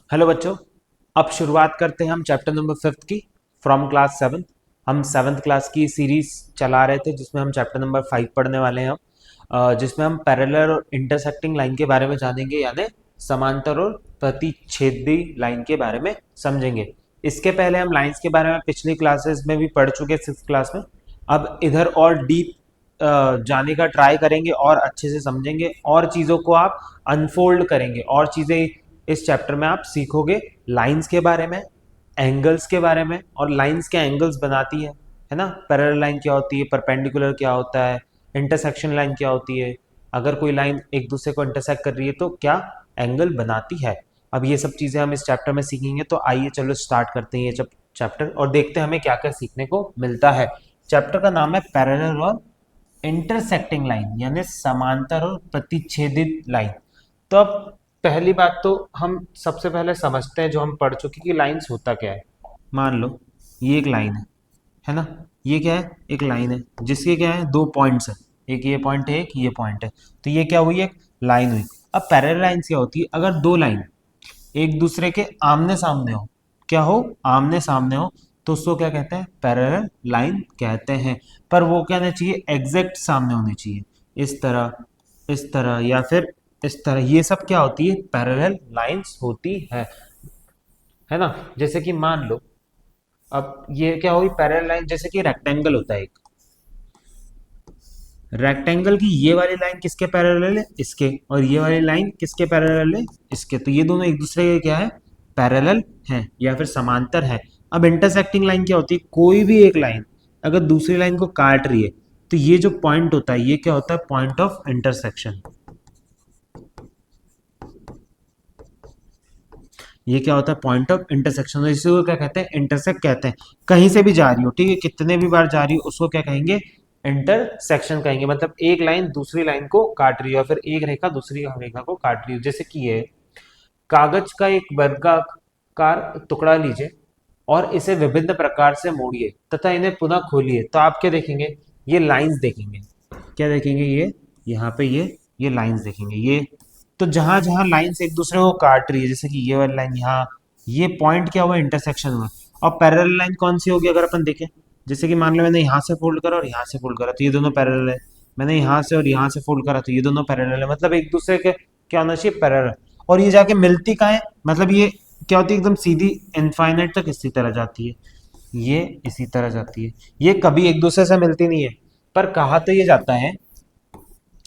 Hello बच्चों। अब शुरुआत करते हैं हम चैप्टर नंबर 5 की फ्रॉम क्लास 7। हम 7th क्लास की सीरीज चला रहे थे जिसमें हम चैप्टर नंबर 5 पढ़ने वाले हैं अब, जिसमें हम पैरेलल और इंटरसेक्टिंग लाइन के बारे में जानेंगे, यानी समांतर और प्रतिच्छेदी लाइन के बारे में समझेंगे। इसके पहले हम लाइंस के बारे में पिछली क्लासेस में भी पढ़ चुके 6th क्लास में। अब इधर और डीप जाने का ट्राई करेंगे और अच्छे से समझेंगे और चीज़ों को आप अनफोल्ड करेंगे और चीज़ें इस चैप्टर में आप सीखोगे लाइंस के बारे में, एंगल्स के बारे में, और लाइंस क्या एंगल्स बनाती है ना। पैरेलल लाइन क्या होती है, परपेंडिकुलर क्या होता है, इंटरसेक्शन लाइन क्या होती है, अगर कोई लाइन एक दूसरे को इंटरसेक्ट कर रही है तो क्या एंगल बनाती है। अब ये सब चीज़ें हम इस चैप्टर में सीखेंगे, तो आइए चलो स्टार्ट करते हैं ये चैप्टर और देखते हैं हमें क्या क्या सीखने को मिलता है। चैप्टर का नाम है पैरेलल और इंटरसेक्टिंग लाइन, यानी समांतर और प्रतिच्छेदित लाइन। तो अब पहली बात तो हम सबसे पहले समझते हैं जो हम पढ़ चुके कि लाइंस होता क्या है। मान लो ये एक लाइन है ना। ये क्या है, एक लाइन है जिसके क्या है, दो पॉइंट्स है, एक ये पॉइंट है एक ये पॉइंट है। तो ये क्या हुई, एक लाइन हुई। अब पैरेलल लाइंस क्या होती है, अगर दो लाइन एक दूसरे के आमने सामने हो, क्या हो, आमने सामने हो, तो उसको क्या कहते हैं, पैरेलल लाइन कहते हैं। पर वो क्या होना चाहिए, एग्जैक्ट सामने होने चाहिए, इस तरह या फिर इस तरह। ये सब क्या होती है, पैरेलल लाइंस होती है ना। जैसे कि मान लो अब ये क्या हुई पैरेलल लाइन, जैसे कि रेक्टेंगल होता है एक, रेक्टेंगल की ये वाली लाइन किसके पैरेलल है, इसके, और ये वाली लाइन किसके पैरेलल है, इसके। तो ये दोनों एक दूसरे के क्या है, पैरेलल हैं या फिर समांतर है। अब इंटरसेक्टिंग लाइन क्या होती है, कोई भी एक लाइन अगर दूसरी लाइन को काट रही है तो ये जो पॉइंट होता है ये क्या होता है, पॉइंट ऑफ इंटरसेक्शन। ये क्या होता है, पॉइंट ऑफ इंटरसेक्शन। इसी को क्या कहते हैं, इंटरसेक्ट कहते हैं। कहीं से भी जा रही हो, ठीक है, कितने भी बार जा रही हो, उसको क्या कहेंगे, इंटरसेक्शन कहेंगे। मतलब एक लाइन दूसरी लाइन को काट रही हो, या फिर एक रेखा दूसरी रेखा को काट रही हो। जैसे कि ये कागज का एक वर्गाकार टुकड़ा लीजिए और इसे विभिन्न प्रकार से मोड़िए तथा इन्हें पुनः खोलिए, तो आप क्या देखेंगे, ये लाइंस देखेंगे। क्या देखेंगे, ये यहाँ पे ये लाइंस देखेंगे। ये तो जहां जहां लाइंस एक दूसरे को काट रही है, जैसे कि ये वाली लाइन यहाँ, ये पॉइंट क्या हुआ, इंटरसेक्शन हुआ। और पैरेलल लाइन कौन सी होगी अगर अपन देखें, जैसे कि मान लो मैंने यहाँ से फोल्ड करा और यहाँ से फोल्ड करा तो ये दोनों पैरेलल है। मैंने यहाँ से और यहाँ से फोल्ड करा तो ये दोनों पैरेलल है। मतलब एक दूसरे के क्या होना चाहिए, पैरेलल। और ये जाके मिलती कहाँ है, मतलब ये क्या होती है, एकदम सीधी इनफाइनाइट तक इसी तरह जाती है, ये इसी तरह जाती है। ये कभी एक दूसरे से मिलती नहीं है, पर कहा तो ये जाता है,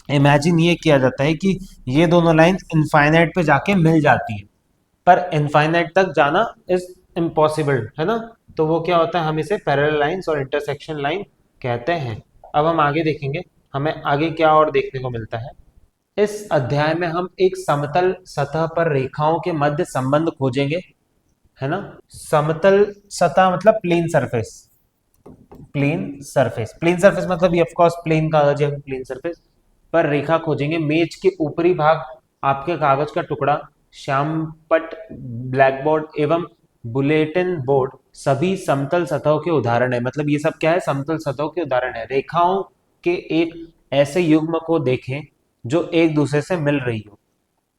इमेजिन ये किया जाता है कि ये दोनों लाइन इनफाइनाइट पे जाके मिल जाती है, पर इनफाइनाइट तक जाना इज इम्पॉसिबल, है ना। तो वो क्या होता है, हम इसे पैरेलल लाइंस और इंटरसेक्शन लाइन कहते हैं। अब हम आगे देखेंगे हमें आगे क्या और देखने को मिलता है। इस अध्याय में हम एक समतल सतह पर रेखाओं के मध्य संबंध खोजेंगे, है ना। समतल सतह मतलब प्लेन सरफेस, प्लेन सरफेस मतलब ये ऑफ कोर्स प्लेन कागज है, प्लेन सरफेस पर रेखा खोजेंगे। मेज के ऊपरी भाग, आपके कागज का टुकड़ा, श्यामपट्ट, ब्लैक बोर्ड एवं बुलेटिन बोर्ड सभी समतल सतहों के उदाहरण है। मतलब ये सब क्या है, समतल सतहों के उदाहरण है। रेखाओं के एक ऐसे युग्म को देखें जो एक दूसरे से मिल रही हो।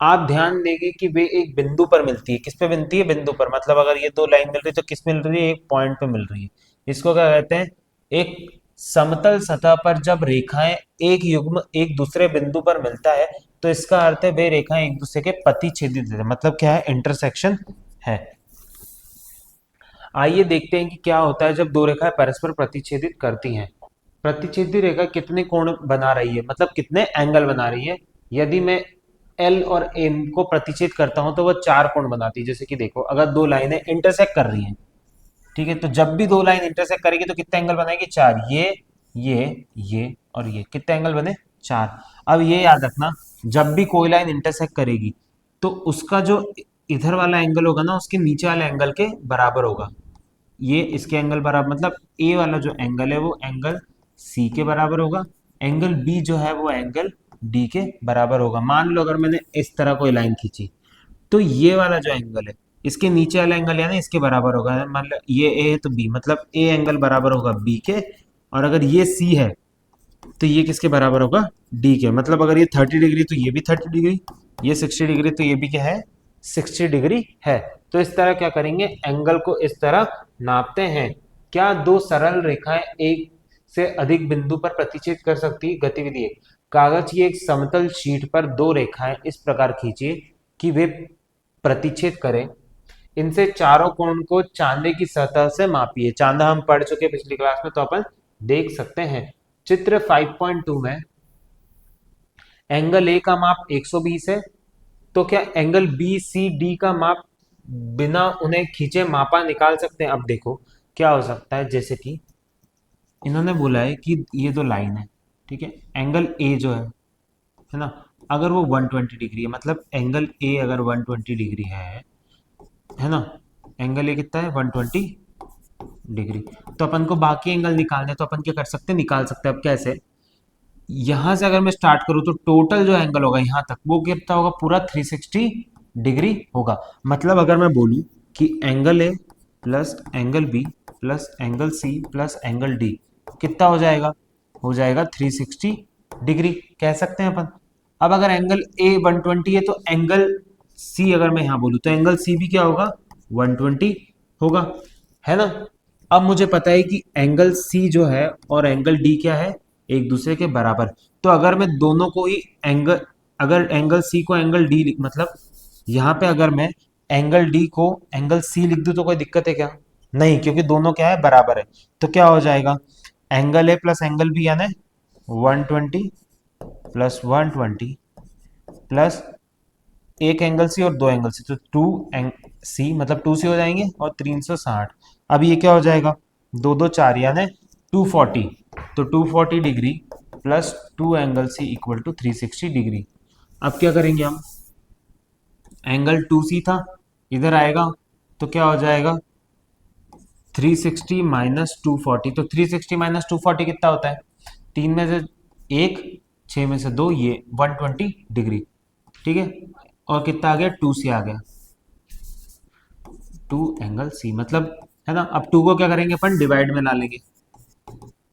आप ध्यान देंगे कि वे एक बिंदु पर मिलती है। किस पे मिलती है, बिंदु पर। मतलब अगर ये दो लाइन मिल रही है तो किस मिल रही है, एक पॉइंट पे मिल रही है। इसको क्या कहते हैं, एक समतल सतह पर जब रेखाएं एक युग्म एक दूसरे बिंदु पर मिलता है तो इसका अर्थ है वे रेखाएं एक दूसरे के प्रतिच्छेदित है। मतलब क्या है, इंटरसेक्शन है। आइए देखते हैं कि क्या होता है जब दो रेखाएं परस्पर प्रतिच्छेदित करती हैं। प्रतिच्छेदी रेखा कितने कोण बना रही है, मतलब कितने एंगल बना रही है। यदि मैं एल और एम को प्रतिच्छेद करता हूं तो वह चार कोण बनाती है। जैसे कि देखो, अगर दो लाइनें इंटरसेक्ट कर रही हैं, ठीक है, तो जब भी दो लाइन इंटरसेक्ट करेगी तो कितने एंगल बनाएगी, चार। ये और ये कितने एंगल बने, चार। अब ये याद रखना, जब भी कोई लाइन इंटरसेक्ट करेगी तो उसका जो इधर वाला एंगल होगा ना, उसके नीचे वाले एंगल के बराबर होगा। ये इसके एंगल बराबर, मतलब ए वाला जो एंगल है वो एंगल सी के बराबर होगा, एंगल बी जो है वो एंगल डी के बराबर होगा। मान लो अगर मैंने इस तरह कोई लाइन खींची तो ये वाला जो एंगल है इसके नीचे वाला एंगल यानी इसके बराबर होगा। मान लो ये ए है तो बी, मतलब ए एंगल बराबर होगा बी के। और अगर ये सी है तो ये किसके बराबर होगा, डी के। मतलब अगर ये 30 डिग्री तो ये भी 30 डिग्री, ये 60 डिग्री तो ये भी क्या है, 60 डिग्री है। तो इस तरह क्या करेंगे, एंगल को इस तरह नापते हैं। क्या दो सरल रेखाएं एक से अधिक बिंदु पर प्रतिच्छेद कर सकती है? गतिविधि एक, कागज की एक समतल शीट पर दो रेखाएं इस प्रकार खींचिए कि वे प्रतिच्छेद करें। इनसे चारों कोण को चांदे की सतह से मापिए। चांदा हम पढ़ चुके पिछली क्लास में, तो अपन देख सकते हैं। चित्र 5.2 में एंगल ए का माप 120 है, तो क्या एंगल बी सी डी का माप बिना उन्हें खींचे मापा निकाल सकते हैं? अब देखो क्या हो सकता है, जैसे कि इन्होंने बोला है कि ये दो लाइन है, ठीक है, एंगल ए जो है ना, अगर वो 120 डिग्री है, मतलब एंगल ए अगर 120 डिग्री है ना, एंगल ए कितना है 120 डिग्री, तो अपन को बाकी एंगल निकालने, तो अपन क्या कर सकते हैं, निकाल सकते हैं। अब कैसे, यहां से अगर मैं स्टार्ट करूं तो टोटल जो एंगल होगा यहां तक वो कितना होगा, पूरा 360 डिग्री होगा। मतलब अगर मैं बोलूं कि angle A plus angle B plus angle C plus angle D कितना हो जाएगा 360 डिग्री, कह सकते हैं अपन। अब अगर एंगल ए 120 है तो एंगल सी अगर मैं यहां बोलूं तो एंगल सी भी क्या होगा, 120 होगा, है ना। अब मुझे पता है कि एंगल सी जो है और एंगल डी क्या है, एक दूसरे के बराबर। तो अगर मैं दोनों को ही एंगल, अगर एंगल सी को एंगल डी लिख, मतलब यहाँ पे अगर मैं एंगल डी को एंगल सी लिख दूं तो कोई दिक्कत है क्या? नहीं, क्योंकि दोनों क्या है, बराबर है। तो क्या हो जाएगा, angle A plus angle B यानी 120 प्लस 120 प्लस एक एंगल सी और दो एंगल सी, तो टू सी, मतलब 2 सी हो जाएंगे और 360। अब ये क्या हो जाएगा, दो दो चार यानी 240, तो 240 degree plus 2 angle C equal to 360 degree. अब क्या करेंगे हम, एंगल 2 सी था, इधर आएगा तो क्या हो जाएगा 360 माइनस 240, तो 360 माइनस 240 कितना होता है, 3 में से 1, 6 में से 2, ये 120 डिग्री, ठीक है। और कितना आ गया, 2 सी आ गया, 2 एंगल सी, मतलब है ना। अब 2 को क्या करेंगे अपन, डिवाइड में ला लेंगे,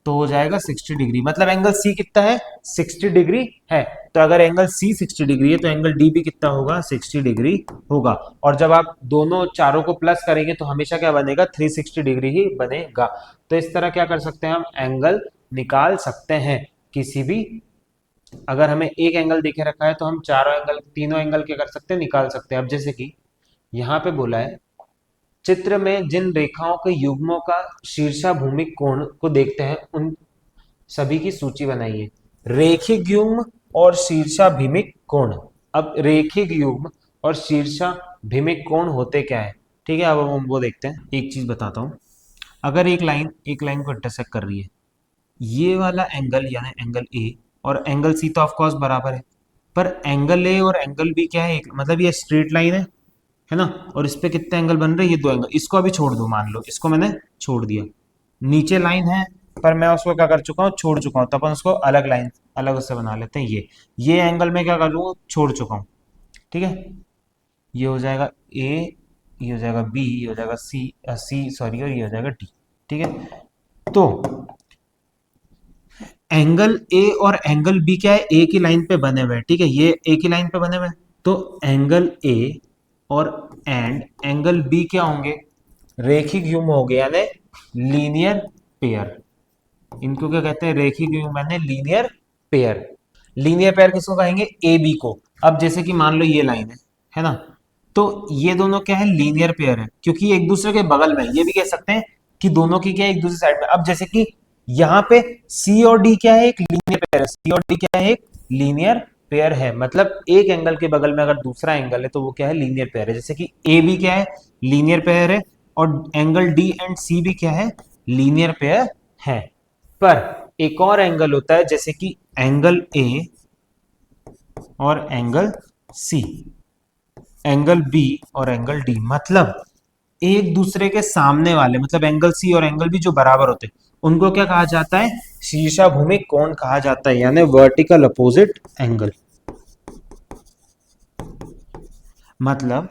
तो हो जाएगा 60 डिग्री। मतलब एंगल सी कितना है, 60 डिग्री है। तो अगर एंगल सी 60 डिग्री है तो एंगल डी भी कितना होगा, 60 डिग्री होगा। और जब आप दोनों चारों को प्लस करेंगे तो हमेशा क्या बनेगा, 360 डिग्री ही बनेगा। तो इस तरह क्या कर सकते हैं, हम एंगल निकाल सकते हैं किसी भी। अगर हमें एक एंगल देखे रखा है तो हम चारों एंगल, तीनों एंगल क्या कर सकते हैं, निकाल सकते हैं। अब जैसे कि यहाँ पे बोला है, चित्र में जिन रेखाओं के युग्मों का शीर्षाभूमिक कोण को देखते हैं उन सभी की सूची बनाइए। रेखिक युग्म और शीर्षाभिमुख कोण। अब रेखिक युग्म और शीर्षाभिमुख कोण होते क्या है, ठीक है। अब हम वो देखते हैं। एक चीज बताता हूं, अगर एक लाइन को इंटरसेक्ट कर रही है, ये वाला एंगल यानी एंगल ए और एंगल सी तो ऑफ कोर्स बराबर है, पर एंगल ए और एंगल बी क्या है, एक मतलब ये स्ट्रेट लाइन है ना, और इस पे कितने एंगल बन रहे हैं, ये दो एंगल। इसको अभी छोड़ दो, मान लो इसको मैंने छोड़ दिया, नीचे लाइन है पर मैं उसको क्या कर चुका हूँ, छोड़ चुका हूँ, तो अपन उसको अलग लाइन, अलग उससे बना लेते हैं। ये एंगल में क्या कर लूँ, छोड़ चुका हूँ, ठीक है। ये हो जाएगा ए, ये हो जाएगा बी, ये हो जाएगा सी सॉरी, और ये हो जाएगा डी, ठीक है। तो एंगल ए और एंगल बी क्या है, एक ही लाइन पे बने हुए हैं, ठीक है, ये एक ही लाइन पे बने हुए हैं। तो एंगल ए और एंगल बी क्या होंगे, रेखिक युग्म हो गया, यानी लीनियर पेयर। इनको क्या कहते हैं, रेखिक युग्म यानी लीनियर पेयर। लीनियर पेयर किसको कहेंगे, ए बी को। अब जैसे कि मान लो ये लाइन है ना, तो ये दोनों क्या है, लीनियर पेयर है, क्योंकि एक दूसरे के बगल में। ये भी कह सकते हैं कि दोनों की क्या है, एक दूसरे साइड में। अब जैसे कि यहाँ पे सी और डी क्या है, एक लीनियर पेयर है, सी और डी क्या है, एक लीनियर पेयर है। मतलब एक एंगल के बगल में अगर दूसरा एंगल है तो वो क्या है, लीनियर पेयर है। जैसे कि ए बी क्या है, लीनियर पेयर है, और एंगल डी एंड सी भी क्या है, लीनियर पेयर है। पर एक और एंगल होता है, जैसे कि एंगल ए और एंगल सी, एंगल बी और एंगल डी, मतलब एक दूसरे के सामने वाले, मतलब एंगल सी और एंगल बी जो बराबर होते हैं, उनको क्या कहा जाता है, शीर्षाभूमिक कोण कहा जाता है, यानी वर्टिकल अपोजिट एंगल। मतलब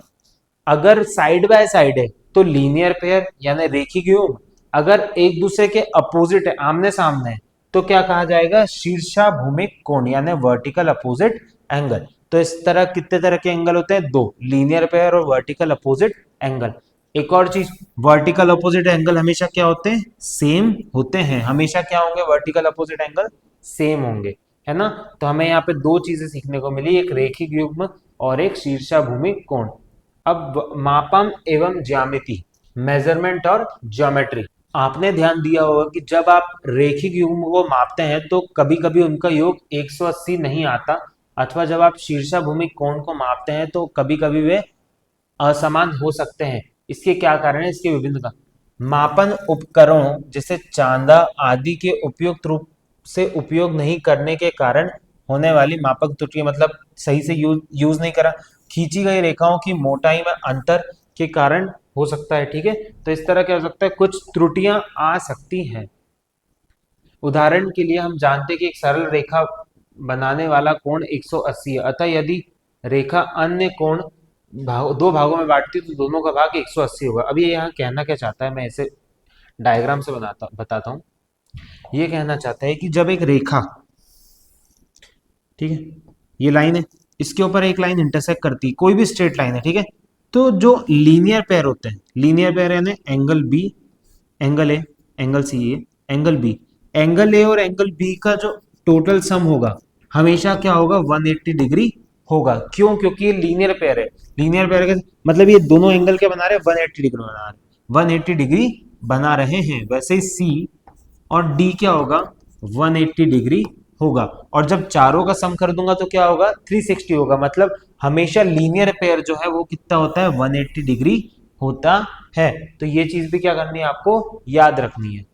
अगर साइड बाय साइड है तो लीनियर पेयर यानी रेखिक युग्म, अगर एक दूसरे के अपोजिट है, आमने सामने है, तो क्या कहा जाएगा, शीर्षाभूमिक कोण यानी वर्टिकल अपोजिट एंगल। तो इस तरह कितने तरह के एंगल होते हैं? दो, लीनियर पेयर और वर्टिकल अपोजिट एंगल। एक और चीज, वर्टिकल अपोजिट एंगल हमेशा क्या होते हैं? सेम होते हैं। हमेशा क्या होंगे? वर्टिकल अपोजिट एंगल सेम होंगे, है ना। तो हमें यहाँ पे दो चीजें सीखने को मिली, एक रेखिक युग्म और एक शीर्षाभूमि कोण। अब मापन एवं ज्यामिति, मेजरमेंट और ज्योमेट्री। आपने ध्यान दिया होगा कि जब आप रेखिक युग्म को मापते हैं तो कभी कभी उनका योग 180 नहीं आता, अथवा जब आप शीर्षाभूमि कोण को मापते हैं तो कभी कभी वे असमान हो सकते हैं। इसके क्या कारण है? इसके विभिन्न का मापन उपकरणों जैसे चांदा आदि के उपयुक्त रूप से उपयोग नहीं करने के कारण होने वाली मापक त्रुटि, मतलब सही से यूज नहीं करा, खींची गई रेखाओं की मोटाई में अंतर के कारण हो सकता है। ठीक है, तो इस तरह क्या हो सकता है? कुछ त्रुटियां आ सकती हैं। उदाहरण के लिए हम जानते हैं कि एक सरल रेखा बनाने वाला कोण 180 है, अतः यदि रेखा अन्य कोण दो भागों में बांटती है तो दोनों का भाग 180 होगा। अब ये यहाँ कहना क्या चाहता है, मैं इसे डायग्राम से बताता हूँ। ये कहना चाहता है कि जब एक रेखा, ठीक है, ये लाइन है, इसके ऊपर एक लाइन इंटरसेक्ट करती है, कोई भी स्ट्रेट लाइन है, ठीक है, तो जो लीनियर पेयर होते हैं, लीनियर पेयर यानी angle B, angle A, angle C, A angle B, angle A और एंगल बी का जो टोटल सम होगा हमेशा क्या होगा? 180 डिग्री होगा। क्यों? क्योंकि ये लीनियर पेयर है। लीनियर पेयर का मतलब ये दोनों एंगल क्या बना रहे हैं? 180 डिग्री बना रहे हैं, 180 डिग्री बना रहे हैं। वैसे ही सी और डी क्या होगा? 180 डिग्री होगा। और जब चारों का सम कर दूंगा तो क्या होगा? 360 होगा। मतलब हमेशा लीनियर पेयर जो है वो कितना होता है? 180 डिग्री होता है। तो ये चीज भी क्या करनी है? आपको याद रखनी है।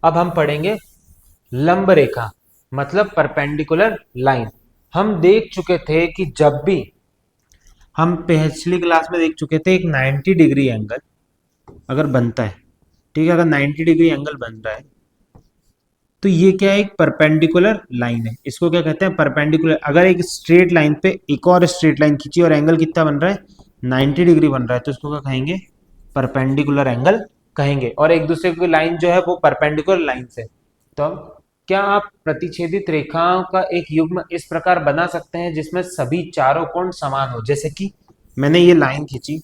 अब हम पढ़ेंगे लंब रेखा, मतलब परपेंडिकुलर लाइन। हम देख चुके थे कि जब भी हम पिछली क्लास में देख चुके थे, एक 90 डिग्री एंगल अगर बनता है, ठीक है, अगर 90 डिग्री एंगल बन रहा है तो ये क्या है? एक परपेंडिकुलर लाइन है। इसको क्या कहते हैं? परपेंडिकुलर। अगर एक स्ट्रेट लाइन पे एक और स्ट्रेट लाइन खींची और एंगल कितना बन रहा है? 90 डिग्री बन रहा है, तो इसको क्या कहेंगे? परपेंडिकुलर एंगल कहेंगे। और एक दूसरे की लाइन जो है वो परपेंडिकुलर लाइन से। तो अब क्या आप प्रतिच्छेदित रेखाओं का एक युग्म इस प्रकार बना सकते हैं जिसमें सभी चारों कोण समान हो? जैसे कि मैंने ये लाइन खींची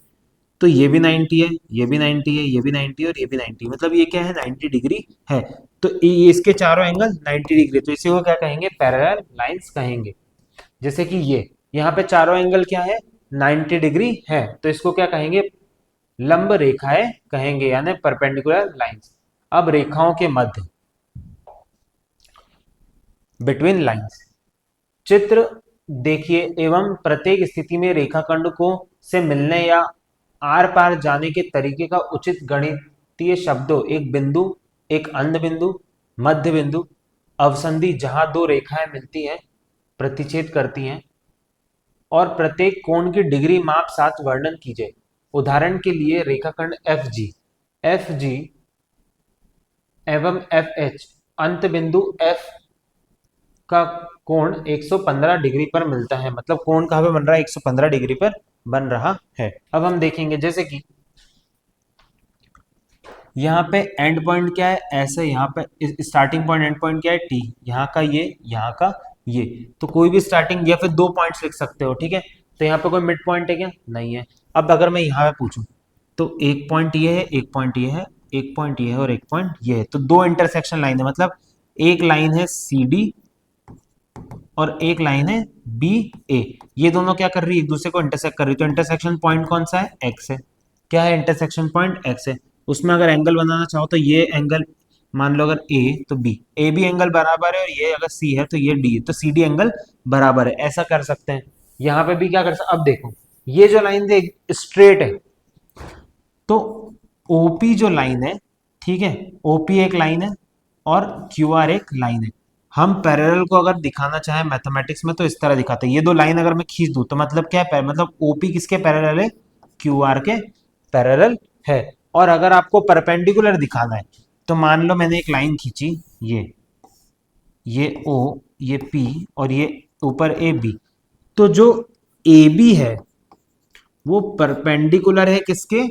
तो ये भी 90 है, ये भी 90 है, ये भी 90 है और ये भी 90, मतलब ये क्या है? 90 डिग्री है। तो ये इसके चारों एंगल 90 डिग्री, तो इसे वो क्या कहेंगे? पैरेलल लाइंस कहेंगे। जैसे कि ये यहाँ पे चारों एंगल क्या है? 90 डिग्री है, तो इसको क्या कहेंगे? लंब रेखाएं कहेंगे, यानी परपेंडिकुलर लाइंस। अब रेखाओं के मध्य, बिटवीन लाइंस, चित्र देखिए एवं प्रत्येक स्थिति में रेखाखंड को से मिलने या आर पार जाने के तरीके का उचित गणितीय शब्दों, एक बिंदु, एक अन्य बिंदु, मध्य बिंदु, अवसंधि जहां दो रेखाएं मिलती हैं, प्रतिच्छेद करती हैं, और प्रत्येक कोण की डिग्री माप साथ वर्णन कीजिए। उदाहरण के लिए रेखाखंड एफ जी एवं एफ एच, अंत बिंदु एफ का कोण 115 डिग्री पर मिलता है। मतलब कोण कहां पे बन रहा है? 115 डिग्री पर बन रहा है। अब हम देखेंगे जैसे कि यहाँ पे एंड पॉइंट क्या है? ऐसे यहाँ पे स्टार्टिंग पॉइंट एंड पॉइंट क्या है? टी, यहाँ का ये, यहाँ का ये। तो कोई भी स्टार्टिंग या फिर दो पॉइंट्स लिख सकते हो, ठीक है। तो यहाँ पे कोई मिड पॉइंट है क्या? नहीं है। अब अगर मैं यहाँ पे पूछूं तो एक पॉइंट ये है, एक पॉइंट ये है, एक पॉइंट ये है और एक पॉइंट ये है, तो दो इंटरसेक्शन लाइन है। मतलब एक लाइन है सी डी और एक लाइन है बी ए। ये दोनों क्या कर रही है? एक दूसरे को इंटरसेक्ट कर रही है। तो इंटरसेक्शन पॉइंट कौन सा है? एक्स है। क्या है? इंटरसेक्शन पॉइंट एक्स है। उसमें अगर एंगल बनाना चाहो तो ये एंगल मान लो, अगर ए तो बी, ए बी एंगल बराबर है, और ये अगर सी है तो ये डी है, तो सी डी एंगल बराबर है। ऐसा कर सकते हैं। यहाँ पे भी क्या कर सकते? अब देखो ये जो लाइन है स्ट्रेट है, तो ओपी जो लाइन है, ठीक है, ओपी एक लाइन है और क्यू आर एक लाइन है। हम पैरेलल को अगर दिखाना चाहें मैथमेटिक्स में तो इस तरह दिखाते हैं। ये दो लाइन अगर मैं खींच दूं तो मतलब क्या है? मतलब ओपी किसके पैरेलल है? क्यू आर के पैरेलल है। और अगर आपको परपेंडिकुलर दिखाना है तो मान लो मैंने एक लाइन खींची, ये ओ, ये पी और ये ऊपर ए बी, तो जो ए बी है वो परपेंडिकुलर है किसके?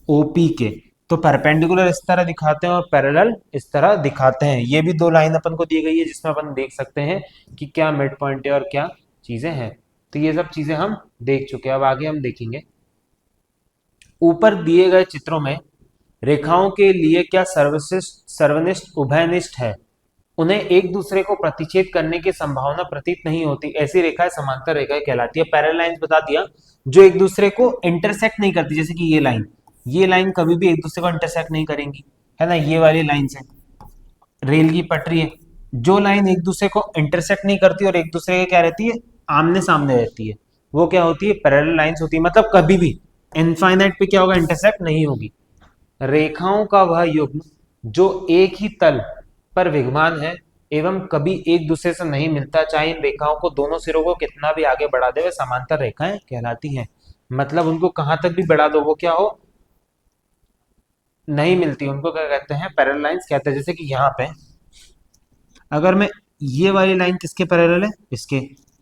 ओपी के। तो परपेंडिकुलर इस तरह दिखाते हैं और पैरेलल इस तरह दिखाते हैं। ये भी दो लाइन अपन को दी गई है जिसमें अपन देख सकते हैं कि क्या मिड पॉइंट है और क्या चीजें हैं। तो ये सब चीजें हम देख चुके हैं। अब आगे हम देखेंगे ऊपर दिए गए चित्रों में रेखाओं के लिए क्या सर्वश्रेष्ठ सर्वनिष्ठ उभयनिष्ठ है। उन्हें एक दूसरे को प्रतिच्छेद करने की संभावना प्रतीत नहीं होती, ऐसी रेखाएं समांतर रेखाएं कहलाती है। पैरेलल लाइंस बता दिया जो एक दूसरे को इंटरसेक्ट नहीं करती, जैसे कि ये लाइन कभी भी एक दूसरे को इंटरसेक्ट नहीं करेंगी, है ना। ये वाली लाइन से रेल की पटरी है, जो लाइन एक दूसरे को इंटरसेक्ट नहीं करती और एक दूसरे के क्या रहती है, आमने सामने रहती है, वो क्या होती है, पैरेलल लाइंस होती है। मतलब कभी भी इनफाइनाइट पे क्या होगा, इंटरसेक्ट नहीं होगी। रेखाओं का वह युग्म जो एक ही तल पर विद्यमान है एवं कभी एक दूसरे से नहीं मिलता, चाहे इन रेखाओं को दोनों सिरों को कितना भी आगे बढ़ा दे, वे समांतर रेखाएं कहलाती हैं। मतलब उनको कहां तक भी बढ़ा दो वो क्या हो, नहीं मिलती, उनको क्या कहते हैं, पैरेलल लाइंस कहते हैं। जैसे कि यहाँ पे अगर मैं ये वाली लाइन किसके पैरेलल है, इसके,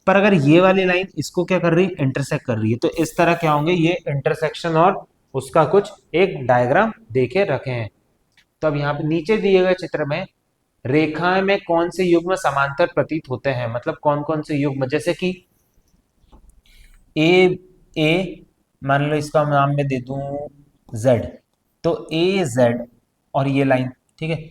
पर अगर ये वाली लाइन इसको क्या कर रही है, इंटरसेक्ट कर रही है, तो इस तरह क्या होंगे, ये इंटरसेक्शन और उसका कुछ एक डायग्राम देके रखे हैं। तो अब यहाँ पे नीचे दिए गए चित्र में रेखाएं में कौन से युग्म समांतर प्रतीत होते हैं, मतलब कौन कौन से युग्म, जैसे कि ए ए मान लो इसका नाम मैं दे दूं जेड, तो ए जेड और ये लाइन, ठीक है,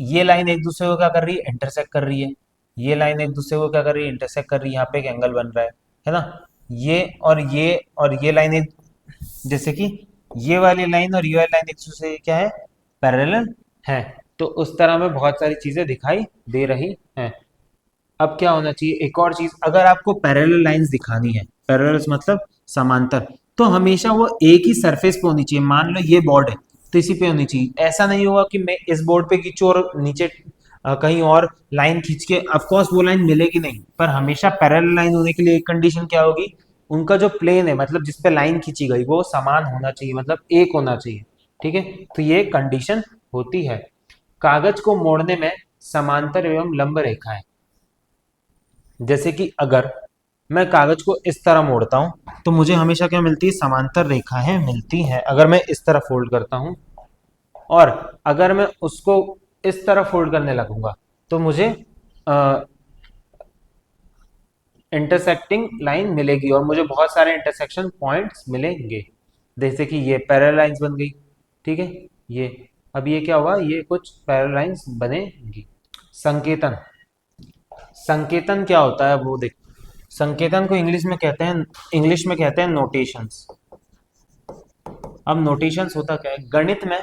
ये लाइन एक दूसरे को क्या कर रही है, इंटरसेक्ट कर रही है। ये लाइन एक दूसरे को क्या कर रही है, इंटरसेक्ट कर रही है, यहाँ पे एक एंगल बन रहा है ना। ये और ये लाइन एक, जैसे कि ये वाली लाइन और ये वाली लाइन एक दूसरे से क्या है, पैरेलल है। तो उस तरह में बहुत सारी चीजें दिखाई दे रही हैं। अब क्या होना चाहिए, एक और चीज, अगर आपको पैरेलल लाइंस दिखानी है, पैरेलल मतलब समांतर, तो हमेशा वो एक ही सरफेस पे होनी चाहिए। मान लो ये बोर्ड है तो इसी पे होनी चाहिए। ऐसा नहीं होगा कि मैं इस बोर्ड पे खींचूं और नीचे कहीं और लाइन खींच के, ऑफकोर्स वो लाइन मिलेगी नहीं, पर हमेशा पैरेलल लाइन होने के लिए एक कंडीशन क्या होगी, उनका जो प्लेन है, मतलब जिसपे लाइन खींची गई, वो समान होना चाहिए, मतलब एक होना चाहिए, ठीक है। तो ये कंडीशन होती है। कागज को मोड़ने में समांतर एवं लंब रेखाएं, जैसे कि अगर मैं कागज को इस तरह मोड़ता हूं तो मुझे हमेशा क्या मिलती है, समांतर रेखाएं मिलती हैं। अगर मैं इस तरह फोल्ड करता हूं और अगर मैं उसको इस तरह फोल्ड करने लगूंगा तो मुझे इंटरसेक्टिंग लाइन मिलेगी और मुझे बहुत सारे इंटरसेक्शन पॉइंट्स मिलेंगे। जैसे कि ये पैरेलल लाइंस बन गई, ठीक है। ये अब ये क्या हुआ, ये कुछ पैरेलल लाइंस बनेगी। संकेतन, संकेतन क्या होता है वो देख, संकेतन को इंग्लिश में कहते हैं नोटेशंस। अब नोटेशंस होता क्या है, गणित में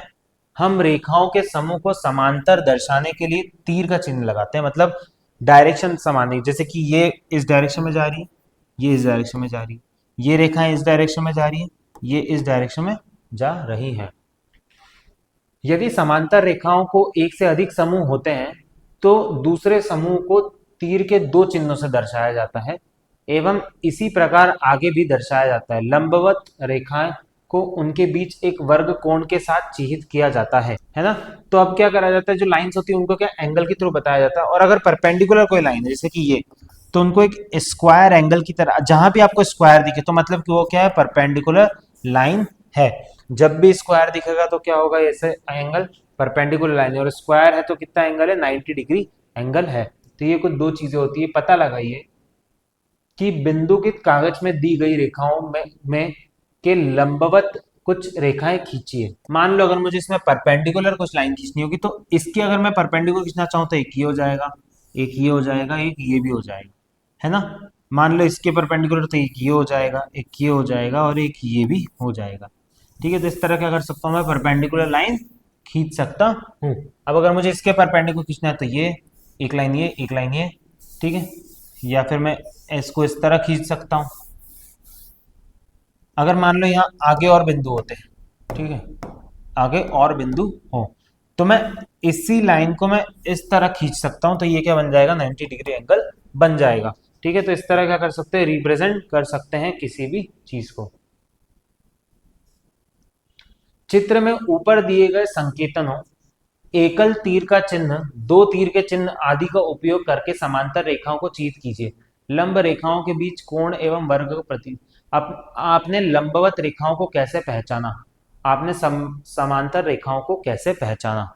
हम रेखाओं के समूह को समांतर दर्शाने के लिए तीर का चिन्ह लगाते हैं, मतलब डायरेक्शन समान है। जैसे कि ये इस डायरेक्शन में जा रही है, ये इस डायरेक्शन में जा रही है, ये रेखाएं इस डायरेक्शन में जा रही है, ये इस डायरेक्शन में जा रही हैं। यदि समांतर रेखाओं को एक से अधिक समूह होते हैं तो दूसरे समूह को तीर के दो चिन्हों से दर्शाया जाता है एवं इसी प्रकार आगे भी दर्शाया जाता है। लंबवत रेखाएं को उनके बीच एक वर्ग कोण के साथ चिह्नित किया जाता है ना। तो अब क्या करा जाता है, जो लाइंस होती है उनको क्या एंगल के थ्रू बताया जाता है, और अगर परपेंडिकुलर कोई लाइन है जैसे कि ये, तो उनको एक स्क्वायर एंगल की तरह, जहां भी आपको स्क्वायर दिखे तो मतलब कि वो क्या है, परपेंडिकुलर लाइन है। जब भी स्क्वायर दिखेगा तो क्या होगा, ऐसे एंगल परपेंडिकुलर लाइन है, और स्क्वायर है तो कितना एंगल है, 90 डिग्री एंगल है। तो ये कुछ दो चीजें होती है, पता लगाइए कि बिंदुकित कागज में दी गई रेखाओं में के लंबवत कुछ रेखाएं खींचिए। मान लो अगर मुझे इसमें परपेंडिकुलर कुछ लाइन खींचनी होगी तो इसकी अगर मैं परपेंडिकुलर खींचना चाहूँ तो एक ये हो जाएगा, एक ये हो जाएगा, एक ये भी हो जाएगा, है ना। मान लो इसके परपेंडिकुलर तो एक ये हो जाएगा, एक ये हो जाएगा और एक ये भी हो जाएगा, ठीक है। तो इस तरह क्या कर सकता हूँ, मैं परपेंडिकुलर लाइन खींच सकता हूँ। अब अगर मुझे इसके परपेंडिकुलर खींचना है तो ये एक लाइन, ये एक लाइन, ये, ठीक है। या फिर मैं इसको इस तरह खींच सकता हूं। अगर मान लो यहाँ आगे और बिंदु होते हैं, ठीक है, आगे और बिंदु हो तो मैं इसी लाइन को मैं इस तरह खींच सकता हूं, तो ये क्या बन जाएगा, 90 डिग्री एंगल बन जाएगा, ठीक है। तो इस तरह क्या कर सकते हैं, रिप्रेजेंट कर सकते हैं किसी भी चीज को। चित्र में ऊपर दिए गए संकेतनों एकल तीर का चिन्ह, दो तीर के चिन्ह आदि का उपयोग करके समांतर रेखाओं को चिह्नित कीजिए। लंब रेखाओं के बीच कोण एवं वर्ग को प्रति, आपने लंबवत रेखाओं को कैसे पहचाना, आपने समांतर रेखाओं को कैसे पहचाना?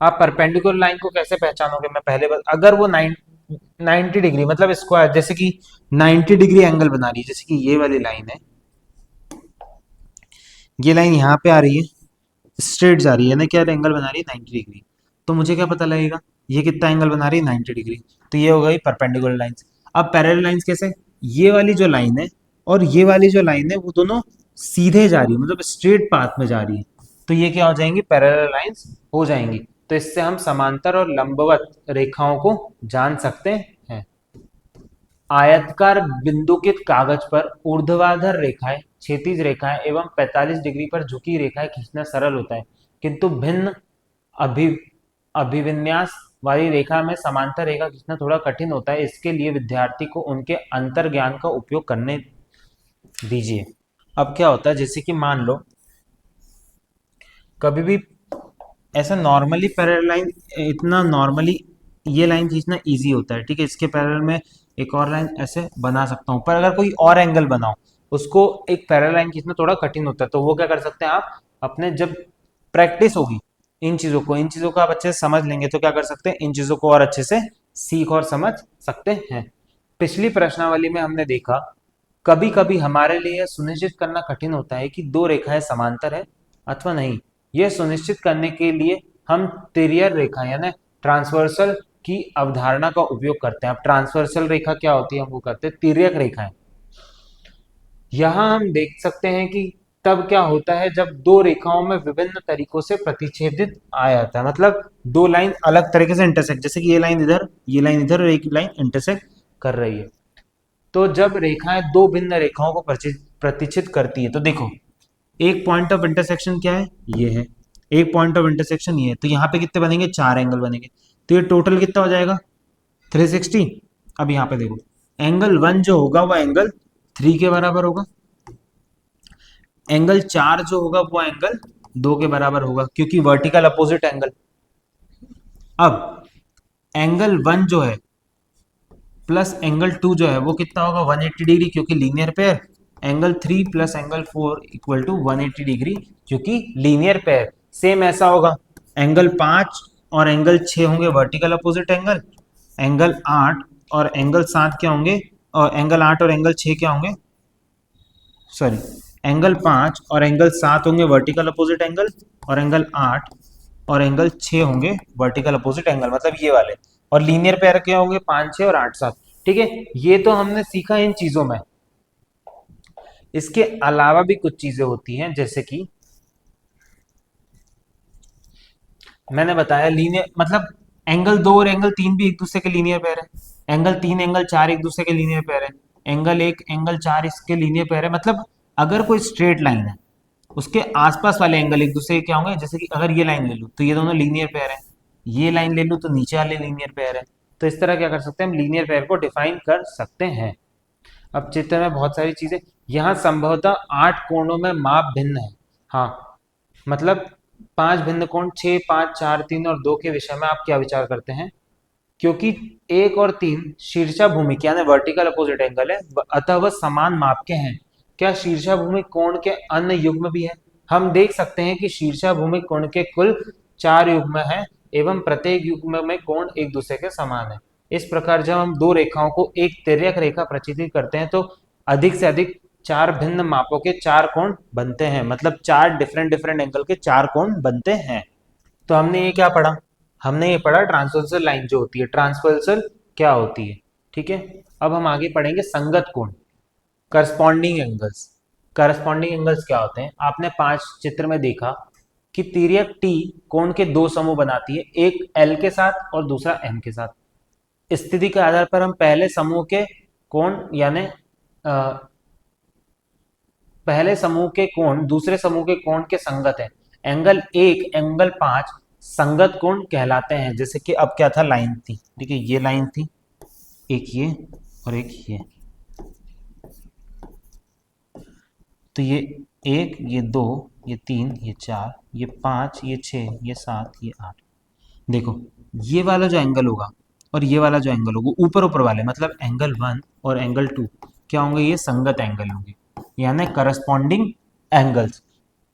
आप परपेंडिकुलर लाइन को कैसे पहचानोगे? मैं पहले अगर वो 90 डिग्री मतलब स्क्वायर, जैसे कि 90 डिग्री एंगल बना रही है, जैसे कि ये वाली लाइन है, ये लाइन यहाँ पे आ रही है, स्ट्रेट जा रही है ना, क्या एंगल बना रही है 90 डिग्री। तो मुझे क्या पता लगेगा ये कितना एंगल बना रही है 90 डिग्री। तो ये हो गई परपेंडिकुलर लाइंस। अब पैरेलल लाइंस कैसे? ये वाली जो लाइन है और ये वाली जो लाइन है वो दोनों सीधे जा रही है, मतलब स्ट्रेट पाथ में जा रही है, तो ये क्या हो जाएंगी? पैरेलल लाइंस हो जाएंगी। तो इससे हम समांतर और लंबवत रेखाओं को जान सकते हैं। आयतकार बिंदुकित कागज पर ऊर्ध्वाधर रेखाएं, क्षैतिज रेखाएं एवं 45 डिग्री पर झुकी रेखाएं खींचना सरल होता है, किंतु भिन्न अभि अभिविन्यास वाली रेखा में समांतर रेखा खींचना थोड़ा कठिन होता है। इसके लिए विद्यार्थी को उनके अंतर ज्ञान का उपयोग करने दीजिए। अब क्या होता है, जैसे कि मान लो कभी भी ऐसा नॉर्मली पैरेलल लाइन, इतना नॉर्मली ये लाइन खींचना इजी होता है, ठीक है, इसके पैरेलल में एक और लाइन ऐसे बना सकता हूँ, पर अगर कोई और एंगल बनाओ उसको एक पैरेलल लाइन खींचना थोड़ा कठिन होता है। तो वो क्या कर सकते हैं आप, अपने जब प्रैक्टिस होगी इन चीज़ों को आप अच्छे से समझ लेंगे तो क्या कर सकते हैं, इन चीज़ों को और अच्छे से सीख और समझ सकते हैं। पिछली प्रश्नावली में हमने देखा कभी कभी हमारे लिए यह सुनिश्चित करना कठिन होता है कि दो रेखाएं समांतर है अथवा नहीं। यह सुनिश्चित करने के लिए हम तिर्यक रेखा यानी ट्रांसवर्सल की अवधारणा का उपयोग करते हैं। अब ट्रांसवर्सल रेखा क्या होती है, हम वो करते हैं तिर्यक रेखाएं। यहां हम देख सकते हैं कि तब क्या होता है जब दो रेखाओं में विभिन्न तरीकों से प्रतिच्छेदित आ जाता है, मतलब दो लाइन अलग तरीके से इंटरसेक्ट, जैसे कि ये लाइन इधर, ये लाइन इधर और एक लाइन इंटरसेक्ट कर रही है। तो जब रेखाएं दो भिन्न रेखाओं को प्रतिच्छेद करती है, तो देखो एक पॉइंट ऑफ इंटरसेक्शन क्या है, ये है, एक पॉइंट ऑफ इंटरसेक्शन ये है, तो यहाँ पे कितने बनेंगे, 4 एंगल बनेंगे। तो ये टोटल कितना हो जाएगा, 360। अब यहाँ पे देखो एंगल 1 जो होगा वो एंगल 3 के बराबर होगा, एंगल 4 जो होगा वो एंगल 2 के बराबर होगा, क्योंकि वर्टिकल अपोजिट एंगल। अब एंगल 1 जो है प्लस एंगल 2 जो है वो कितना होगा, 180 डिग्री, क्योंकि linear pair. Angle 3 plus angle 4 equal to 180 degree, क्योंकि लीनियर पेयर। सेम ऐसा होगा, एंगल 5 और एंगल 6 होंगे वर्टिकल अपोजिट एंगल, एंगल 8 और एंगल 7 क्या होंगे, और एंगल 8 और एंगल 6 क्या होंगे, सॉरी, एंगल 5 और एंगल 7 होंगे वर्टिकल अपोजिट एंगल, और एंगल 8 और एंगल 6 होंगे वर्टिकल अपोजिट एंगल, मतलब ये वाले। और लीनियर पेयर क्या होंगे, 5 6 और 8 7। ठीक है, ये तो हमने सीखा इन चीजों में। इसके अलावा भी कुछ चीजें होती हैं, जैसे कि मैंने बताया लीनियर मतलब एंगल 2 और एंगल 3 भी एक दूसरे के लीनियर पेयर है, एंगल 3 एंगल 4 एक दूसरे के लीनियर पेयर है, एंगल 1 एंगल 4 इसके लीनियर पेयर है। मतलब अगर कोई स्ट्रेट लाइन है उसके आसपास वाले एंगल एक दूसरे के क्या होंगे, जैसे कि अगर ये लाइन ले लूँ तो ये दोनों लीनियर पेयर है, ये लाइन ले लूँ तो नीचे वाले लीनियर पेयर है। तो इस तरह क्या कर सकते हैं, हम लीनियर पेयर को डिफाइन कर सकते हैं। अब चित्र में बहुत सारी चीजें, यहाँ संभवतः 8 कोणों में माप भिन्न है। हाँ, मतलब 5 भिन्न कोण 6 5 4 3 और 2 के विषय में आप क्या विचार करते हैं? क्योंकि 1 और 3 शीर्षाभूमि यानी वर्टिकल अपोजिट एंगल है, अतः वह समान माप के हैं। क्या शीर्षाभूमि कोण के अन्य युग्म भी है? हम देख सकते हैं कि शीर्षाभूमि कोण के कुल 4 युग्म हैं एवं प्रत्येक युग्म में कोण एक दूसरे के समान है। इस प्रकार जब हम दो रेखाओं को एक तिर्यक रेखा प्रचित्रित करते हैं तो अधिक से अधिक 4 भिन्न मापों के 4 कोण बनते हैं, मतलब 4 डिफरेंट डिफरेंट एंगल के 4 कोण बनते हैं। तो हमने ये क्या पढ़ा, हमने ये पढ़ा ट्रांसवर्सल लाइन जो होती है, ट्रांसवर्सल क्या होती है। ठीक है, अब हम आगे पढ़ेंगे संगत कोण, करस्पॉन्डिंग एंगल्स। करस्पॉन्डिंग एंगल्स क्या होते हैं, आपने 5 चित्र में देखा कि तिर्यक टी कोण के दो समूह बनाती है, एक एल के साथ और दूसरा एम के साथ। स्थिति के आधार पर हम पहले समूह के कोण यानी पहले समूह के कोण दूसरे समूह के कोण के संगत है। एंगल 1 एंगल 5 संगत कोण कहलाते हैं। जैसे कि अब क्या था, लाइन थी, ठीक है, ये लाइन थी, एक ये और एक ये, तो ये 1 ये 2 ये 3 ये 4 ये 5 ये 6 ये 7 ये 8। देखो ये वाला जो एंगल होगा और ये वाला जो एंगल होगा, ऊपर ऊपर वाले मतलब एंगल 1 और एंगल 2 क्या होंगे, ये संगत एंगल होंगे यानी करस्पॉन्डिंग एंगल्स।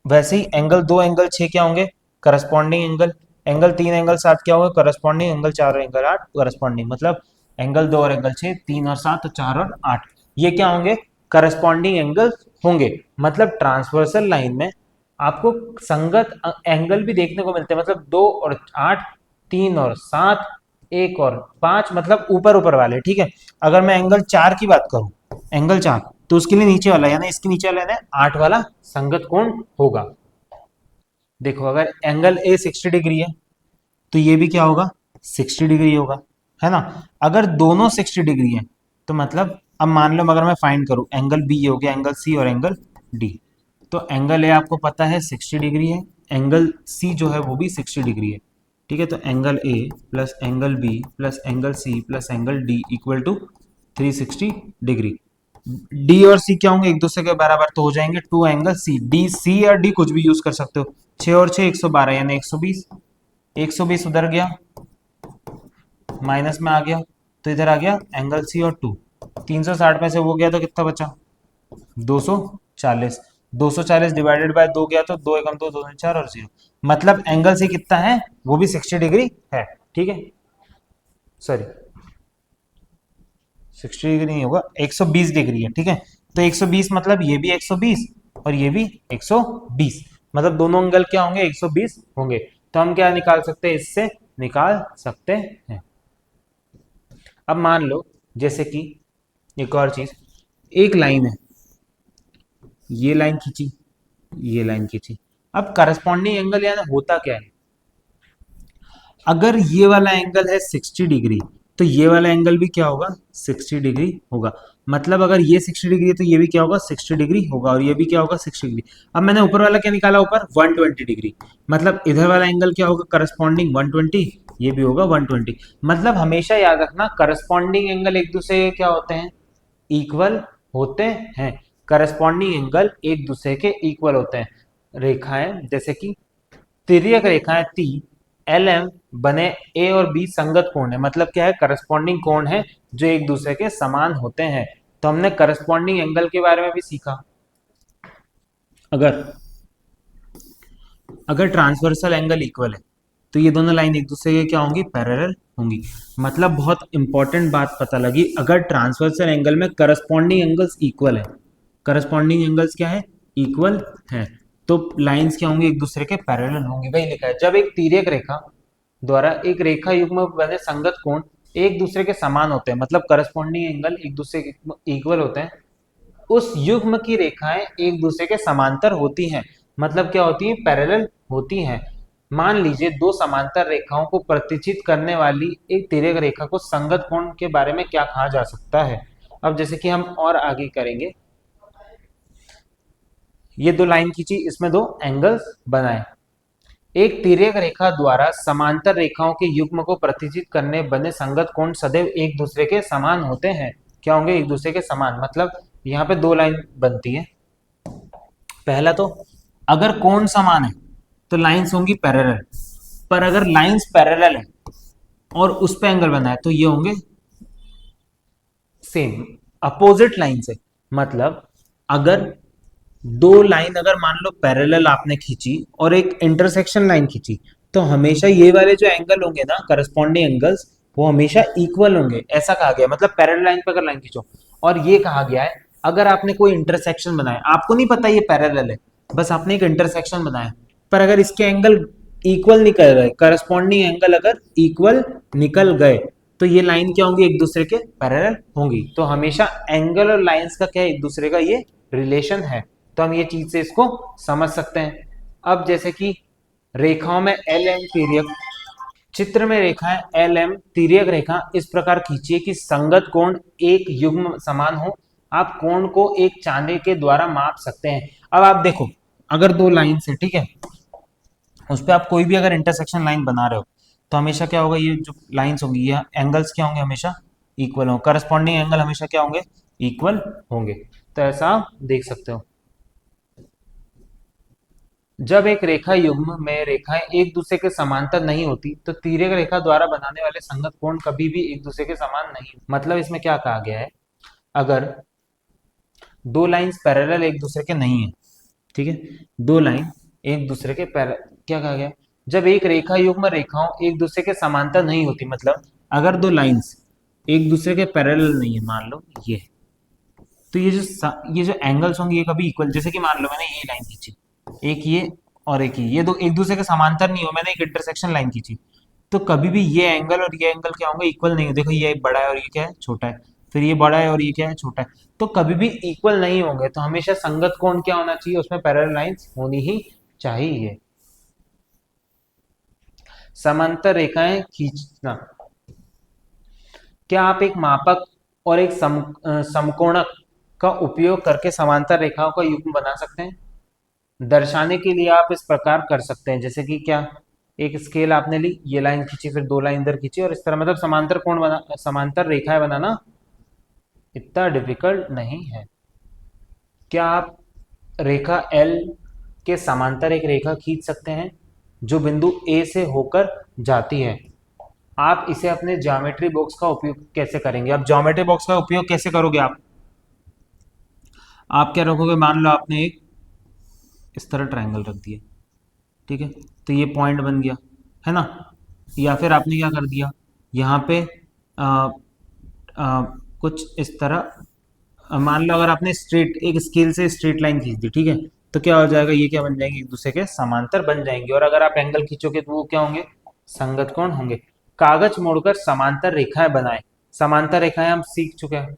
वैसे ही एंगल 2 एंगल 6 क्या होंगे? Corresponding angle. एंगल 3 एंगल 7 क्या होगा? करस्पॉन्डिंग एंगल 4 और एंगल 8 करस्पॉन्डिंग। मतलब एंगल 2 और एंगल 6, 3 और 7 और 4 और 8, ये क्या होंगे? करस्पॉन्डिंग एंगल होंगे। मतलब ट्रांसवर्सल लाइन में आपको संगत एंगल भी देखने को मिलते हैं। मतलब 2 और 8, 3 और 7, 1 और 5, मतलब ऊपर ऊपर वाले। ठीक है, अगर मैं एंगल 4 की बात करूं, एंगल 4, तो उसके लिए नीचे वाला यानी इसके नीचे वाला यानी 8 वाला संगत कोण होगा। देखो अगर एंगल ए 60 डिग्री है तो ये भी क्या होगा? 60 डिग्री होगा, है ना। अगर दोनों 60 डिग्री है तो मतलब अब मान लो अगर मैं फाइंड करूं, एंगल बी हो गया, एंगल सी और एंगल डी। तो एंगल ए आपको पता है 60 डिग्री है, एंगल सी जो है वो भी 60 डिग्री है। ठीक है, तो angle A plus angle B plus angle C plus angle D equal to 360 degree. D और सी क्या होंगे? एक दूसरे के बराबर तो हो जाएंगे, टू एंगल सी डी, सी या डी कुछ भी यूज कर सकते हो। 6 और 6 112 यानी 120, 120 उधर गया, माइनस में आ गया, तो इधर आ गया एंगल सी और 2। 360 में से वो गया तो कितना बचा? 240। 240 डिवाइडेड बाय 2 गया तो 2 एकम 2, 2 4 और 0। मतलब एंगल सी कितना है? वो भी 60 डिग्री है। ठीक है, सॉरी 60 डिग्री नहीं होगा, 120 डिग्री है। ठीक है, तो 120 मतलब ये भी 120 और ये भी 120, मतलब दोनों एंगल क्या होंगे? 120 होंगे। तो हम क्या निकाल सकते हैं? इससे निकाल सकते हैं। अब मान लो जैसे कि एक और चीज, एक लाइन है, ये लाइन खींची, ये लाइन खींची। अब करस्पॉन्डिंग एंगल यानी होता क्या है? अगर ये वाला एंगल है 60 डिग्री तो ये वाला एंगल भी क्या होगा? 60 डिग्री होगा। मतलब अगर ये 60 डिग्री है तो ये भी क्या होगा? 60 डिग्री होगा, और ये भी क्या होगा? 60 डिग्री। अब मैंने ऊपर वाला क्या निकाला? ऊपर 120 डिग्री। मतलब इधर वाला एंगल क्या होगा? करस्पॉन्डिंग 120, ये भी होगा 120। मतलब हमेशा याद रखना करस्पॉन्डिंग एंगल एक दूसरे के क्या होते हैं? इक्वल होते हैं। करस्पॉन्डिंग एंगल एक दूसरे के इक्वल होते हैं। रेखाएं जैसे कि तिर्यक रेखाएं टी एल एम बने ए और बी संगत कोण है। मतलब क्या है? करस्पॉन्डिंग कोण है जो एक दूसरे के समान होते हैं। तो हमने करस्पॉन्डिंग एंगल के बारे में भी सीखा। अगर अगर ट्रांसवर्सल एंगल इक्वल है तो ये दोनों लाइन एक दूसरे के क्या होंगी? पैरेलल होंगी। मतलब बहुत इंपॉर्टेंट बात पता लगी, अगर ट्रांसवर्सल एंगल में करस्पॉन्डिंग एंगल्स इक्वल है, करस्पॉन्डिंग एंगल्स क्या है? इक्वल है, तो लाइंस क्या होंगी? एक दूसरे के पैरेलल होंगी। वही लिखा है, जब एक तिर्यक रेखा द्वारा एक रेखा युग्म बने संगत कोण एक दूसरे के समान होते हैं, मतलब करस्पॉन्डिंग एंगल एक दूसरे के इक्वल होते हैं, उस युग्म की रेखाएं एक दूसरे के समांतर होती हैं। मतलब क्या होती है? पैरेलल होती हैं। मान लीजिए दो समांतर रेखाओं को प्रतिचित करने वाली एक तिर्यक रेखा को संगत कोण के बारे में क्या कहा जा सकता है? अब जैसे कि हम और आगे करेंगे, ये दो लाइन खींची, इसमें दो एंगल्स बनाए। एक तिर्यक रेखा द्वारा समांतर रेखाओं के युग्म को प्रतिचित करने बने संगत कोण सदैव एक दूसरे के समान होते हैं। क्या होंगे? एक दूसरे के समान। मतलब यहाँ पे दो लाइन बनती है। पहला तो अगर कोण समान है तो लाइंस होंगी पैरेलल, पर अगर लाइंस पैरेलल है और उस पे एंगल बना है तो ये होंगे सेम अपोजिट लाइन से। मतलब अगर दो लाइन अगर मान लो पैरेलल आपने खींची और एक इंटरसेक्शन लाइन खींची, तो हमेशा ये वाले जो एंगल होंगे ना, करस्पॉन्डिंग एंगल्स, वो हमेशा इक्वल होंगे, ऐसा कहा गया। मतलब पैरेलल लाइन पर अगर लाइन खींचो, और ये कहा गया है अगर आपने कोई इंटरसेक्शन बनाया, आपको नहीं पता ये पैरेलल है, बस आपने एक इंटरसेक्शन बनाया, पर अगर इसके एंगल इक्वल निकल गए, करस्पॉन्डिंग एंगल अगर इक्वल निकल गए, तो ये लाइन क्या होंगी? एक दूसरे के पैरेलल होंगी। तो हमेशा एंगल और लाइंस का क्या है? एक दूसरे का ये रिलेशन है। तो हम ये चीज से इसको समझ सकते हैं। अब जैसे कि रेखाओं में एल एम तिर्यक, चित्र में रेखाएं एल एम तिर्यक रेखा इस प्रकार खींचिए कि संगत कोण एक युग्म समान हो। आप कोण को एक चांदे के द्वारा माप सकते हैं। अब आप देखो, अगर दो लाइन से, ठीक है, उस पर आप कोई भी अगर इंटरसेक्शन लाइन बना रहे हो तो हमेशा क्या होगा? ये जो लाइंस होंगी, ये एंगल्स क्या होंगे? हमेशा इक्वल होंगे। करस्पॉन्डिंग एंगल हमेशा क्या होंगे? इक्वल होंगे। तो ऐसा आप देख सकते हो। जब एक रेखा युग्म में रेखाएं एक दूसरे के समांतर नहीं होती तो तिर्यक रेखा द्वारा बनाने वाले संगत कोण कभी भी एक दूसरे के समान नहीं। मतलब इसमें क्या कहा गया है? अगर दो लाइंस पैरेलल एक दूसरे के नहीं है, ठीक है, दो लाइन एक दूसरे के क्या कहा गया, जब एक रेखा युग्म रेखाओं एक दूसरे के समांतर नहीं होती, मतलब अगर दो लाइंस एक दूसरे के पैरेलल नहीं है, मान लो ये, तो ये जो एंगल्स होंगे ये कभी इक्वल, जैसे कि मान लो मैंने ये लाइन खींची, एक ये और एक ये दो एक दूसरे के समांतर नहीं हो, मैंने एक इंटरसेक्शन लाइन खींची, तो कभी भी ये एंगल और ये एंगल क्या होंगे, इक्वल नहीं हो। देखो ये बड़ा है और ये क्या है, छोटा है, फिर ये बड़ा है और ये क्या है, छोटा है, तो कभी भी इक्वल नहीं होंगे। तो हमेशा संगत कोण क्या होना चाहिए, उसमें पैरेलल लाइंस होनी ही चाहिए। समांतर रेखाएं खींचना, क्या आप एक मापक और एक समकोणक का उपयोग करके समांतर रेखाओं का युग्म बना सकते हैं? दर्शाने के लिए आप इस प्रकार कर सकते हैं, जैसे कि क्या, एक स्केल आपने ली, ये लाइन खींची, फिर दो लाइन इधर खींची, और इस तरह, मतलब समांतर कोण बना, समांतर रेखाएं बनाना इतना डिफिकल्ट नहीं है। क्या आप रेखा एल के समांतर एक रेखा खींच सकते हैं जो बिंदु ए से होकर जाती है? आप इसे अपने ज्योमेट्री बॉक्स का उपयोग कैसे करेंगे? आप ज्योमेट्री बॉक्स का उपयोग कैसे करोगे? आप क्या रखोगे, मान लो आपने एक इस तरह ट्रायंगल रख दिया, ठीक है, तो ये पॉइंट बन गया, है ना, या फिर आपने क्या कर दिया, यहाँ पे आ, आ, कुछ इस तरह, मान लो अगर आपने स्ट्रेट एक स्केल से स्ट्रेट लाइन खींच दी, ठीक है, तो क्या हो जाएगा, ये क्या बन जाएंगे, एक दूसरे के समांतर बन जाएंगे, और अगर आप एंगल खींचोगे तो वो क्या होंगे, संगत कोण होंगे। कागज मोड़कर समांतर रेखाएं बनाएं, समांतर रेखाएं हम सीख चुके हैं,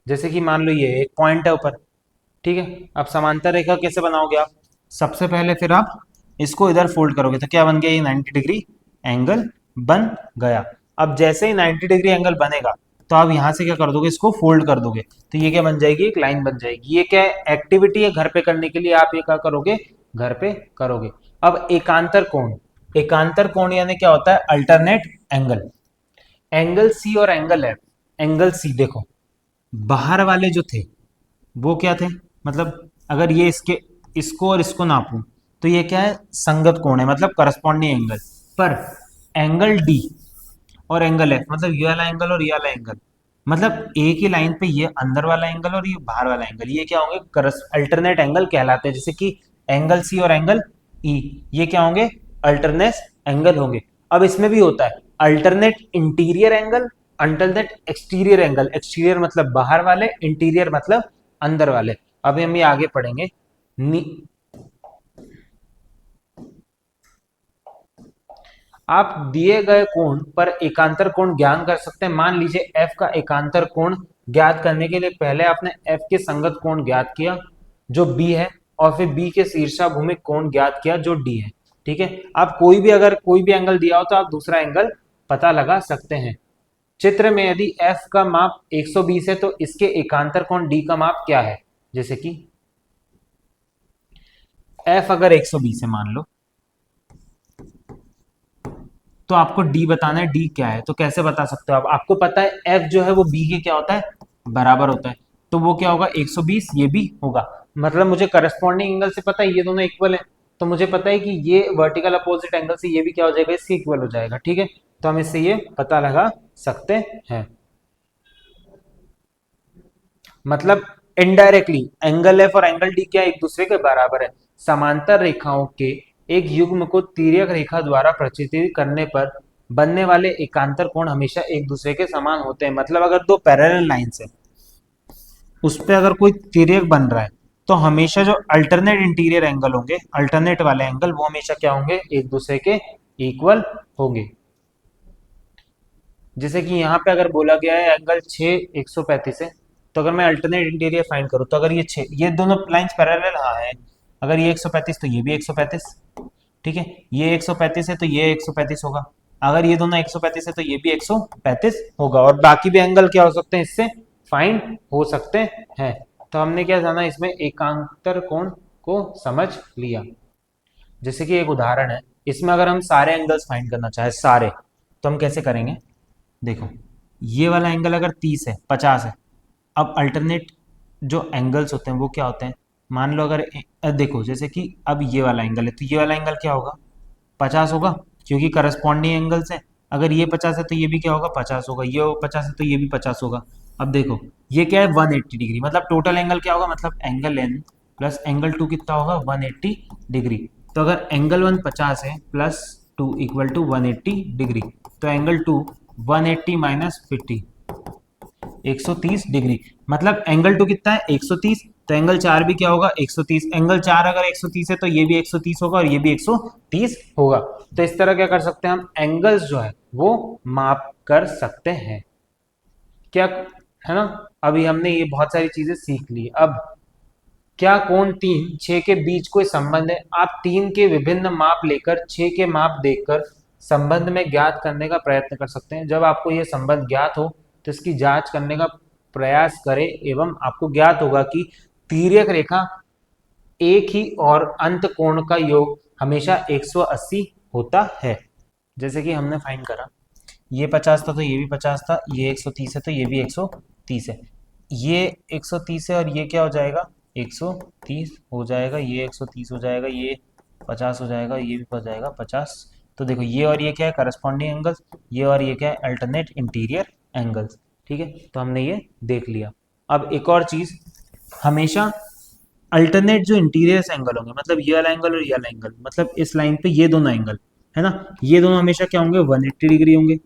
जैसे कि मान लो ये एक पॉइंट है ऊपर, ठीक है, अब समांतर रेखा कैसे बनाओगे आप, सबसे पहले फिर आप इसको इधर फोल्ड करोगे, तो क्या बन गया, ये 90 डिग्री एंगल बन गया। अब जैसे ही 90 डिग्री एंगल बनेगा, तो आप यहां से क्या कर दोगे, इसको फोल्ड कर दोगे, तो ये क्या बन जाएगी, एक लाइन बन जाएगी। ये क्या एक्टिविटी है घर पे करने के लिए, आप ये क्या करोगे, घर पे करोगे। अब एकांतर कोण, एकांतर कोण यानी क्या होता है, अल्टरनेट एंगल। एंगल सी और एंगल एफ, एंगल सी देखो, बाहर वाले जो थे वो क्या थे, मतलब अगर ये इसके इसको और इसको नापूं, तो ये क्या है, संगत कोण है, मतलब करस्पॉन्डिंग एंगल। पर एंगल डी और एंगल एफ, मतलब ये वाला एंगल और ये वाला एंगल, मतलब एक ही लाइन पे ये अंदर वाला एंगल और ये बाहर वाला एंगल, ये क्या होंगे, अल्टरनेट एंगल कहलाते हैं। जैसे कि एंगल सी और एंगल ई, ये क्या होंगे, अल्टरनेट एंगल होंगे। अब इसमें भी होता है alternate interior angle, alternate exterior angle. Exterior मतलब बाहर वाले, इंटीरियर मतलब अंदर वाले। अभी हम ये आगे पढ़ेंगे। आप दिए गए कोण पर एकांतर कोण ज्ञात कर सकते हैं। मान लीजिए f का एकांतर कोण ज्ञात करने के लिए पहले आपने f के संगत कोण ज्ञात किया जो b है, और फिर b के शीर्षाभूमिक कोण ज्ञात किया जो d है, ठीक है। आप कोई भी, अगर कोई भी एंगल दिया हो तो आप दूसरा एंगल पता लगा सकते हैं। चित्र में यदि f का माप 120 है तो इसके एकांतर कोण d का माप क्या है? जैसे कि f अगर 120 है मान लो, तो आपको डी बताना है, डी क्या है, तो कैसे बता सकते हो आप? आपको पता है एफ जो है वो बी के क्या होता है, बराबर होता है, तो वो क्या होगा, 120, ये भी होगा। मतलब मुझे करस्पॉन्डिंग एंगल से पता है ये दोनों इक्वल है, तो मुझे पता है कि ये वर्टिकल अपोजिट एंगल से ये भी क्या हो जाएगा, इससे इक्वल हो जाएगा, ठीक है। तो हम इससे ये पता लगा सकते हैं। मतलब इनडायरेक्टली एंगल एफ और एंगल डी क्या एक दूसरे के बराबर है। समांतर रेखाओं के एक युग्म को तिर्यक रेखा द्वारा प्रचित्रित करने पर बनने वाले एकांतर कोण हमेशा एक दूसरे के समान होते हैं। मतलब अगर दो पैरेलल लाइंस है, उस पे अगर कोई तिर्यक बन रहा है, तो हमेशा जो अल्टरनेट इंटीरियर एंगल होंगे, अल्टरनेट वाले एंगल, वो हमेशा क्या होंगे, एक दूसरे के इक्वल होंगे। जैसे कि यहाँ पे अगर बोला गया है एंगल 6 135 है, तो अगर मैं अल्टरनेट इंटीरियर फाइंड करूँ, तो अगर ये 6, ये दोनों लाइंस पैरेलल हाँ है, अगर ये 135 तो ये भी 135, ठीक है, ये 135 है तो ये 135 होगा, अगर ये दोनों 135 है तो ये भी 135 होगा, और बाकी भी एंगल क्या हो सकते हैं, इससे फाइंड हो सकते हैं। तो हमने क्या जाना, इसमें एकांतर कोण को समझ लिया। जैसे कि एक उदाहरण है, इसमें अगर हम सारे एंगल्स फाइंड करना चाहे सारे, तो हम कैसे करेंगे, देखो ये वाला एंगल अगर 30 है, 50 है, अब अल्टरनेट जो एंगल्स होते हैं वो क्या होते हैं, मान लो अगर देखो जैसे कि अब ये वाला एंगल है, तो ये वाला एंगल क्या होगा, 50 होगा, क्योंकि करस्पॉन्डिंग एंगल्स है। अगर ये 50 है तो ये भी क्या होगा, 50 होगा, ये 50 है तो ये भी 50 होगा। अब देखो ये क्या है, 180 डिग्री, मतलब टोटल एंगल क्या होगा, मतलब एंगल लेंथ प्लस एंगल 2 कितना होगा 180 डिग्री। तो अगर एंगल 1 50 है प्लस 2 इक्वल टू 180 डिग्री, तो एंगल 2 180 माइनस 50 130 डिग्री। मतलब एंगल 2 कितना है 130, तो एंगल 4 भी क्या होगा 130। एंगल 4 अगर 130 है तो ये भी 130 होगा और ये भी 130 होगा। तो इस तरह क्या कर सकते हैं हम, एंगल्स जो है वो माप कर सकते हैं, क्या है ना। अभी हमने ये बहुत सारी चीजें सीख ली। अब क्या कोण 3 6 के बीच कोई संबंध है? आप 3 के विभिन्न माप लेकर 6 के माप देखकर संबंध में ज्ञात करने का प्रयत्न कर सकते हैं। जब आपको यह संबंध ज्ञात हो तो इसकी जांच करने का प्रयास करें एवं आपको ज्ञात होगा कि तिर्यक रेखा एक ही और अंत कोण का योग हमेशा 180 होता है। जैसे कि हमने फाइंड करा, ये 50 था तो ये भी 50 था, ये 130 है तो ये भी 130 है, ये 130 है और ये क्या हो जाएगा 130 हो जाएगा, ये 130 हो जाएगा, ये 50 हो जाएगा, ये भी हो जाएगा 50। तो देखो ये और ये क्या है करस्पॉन्डिंग एंगल्स, ये और ये क्या है अल्टरनेट इंटीरियर एंगल्स। ठीक है, तो हमने ये देख लिया। अब एक और चीज, हमेशा अल्टरनेट जो इंटीरियर एंगल होंगे, मतलब ये वाला एंगल और ये वाला एंगल, मतलब इस लाइन पे ये दोनों एंगल है ना, ये दोनों हमेशा क्या होंगे 180 डिग्री होंगे।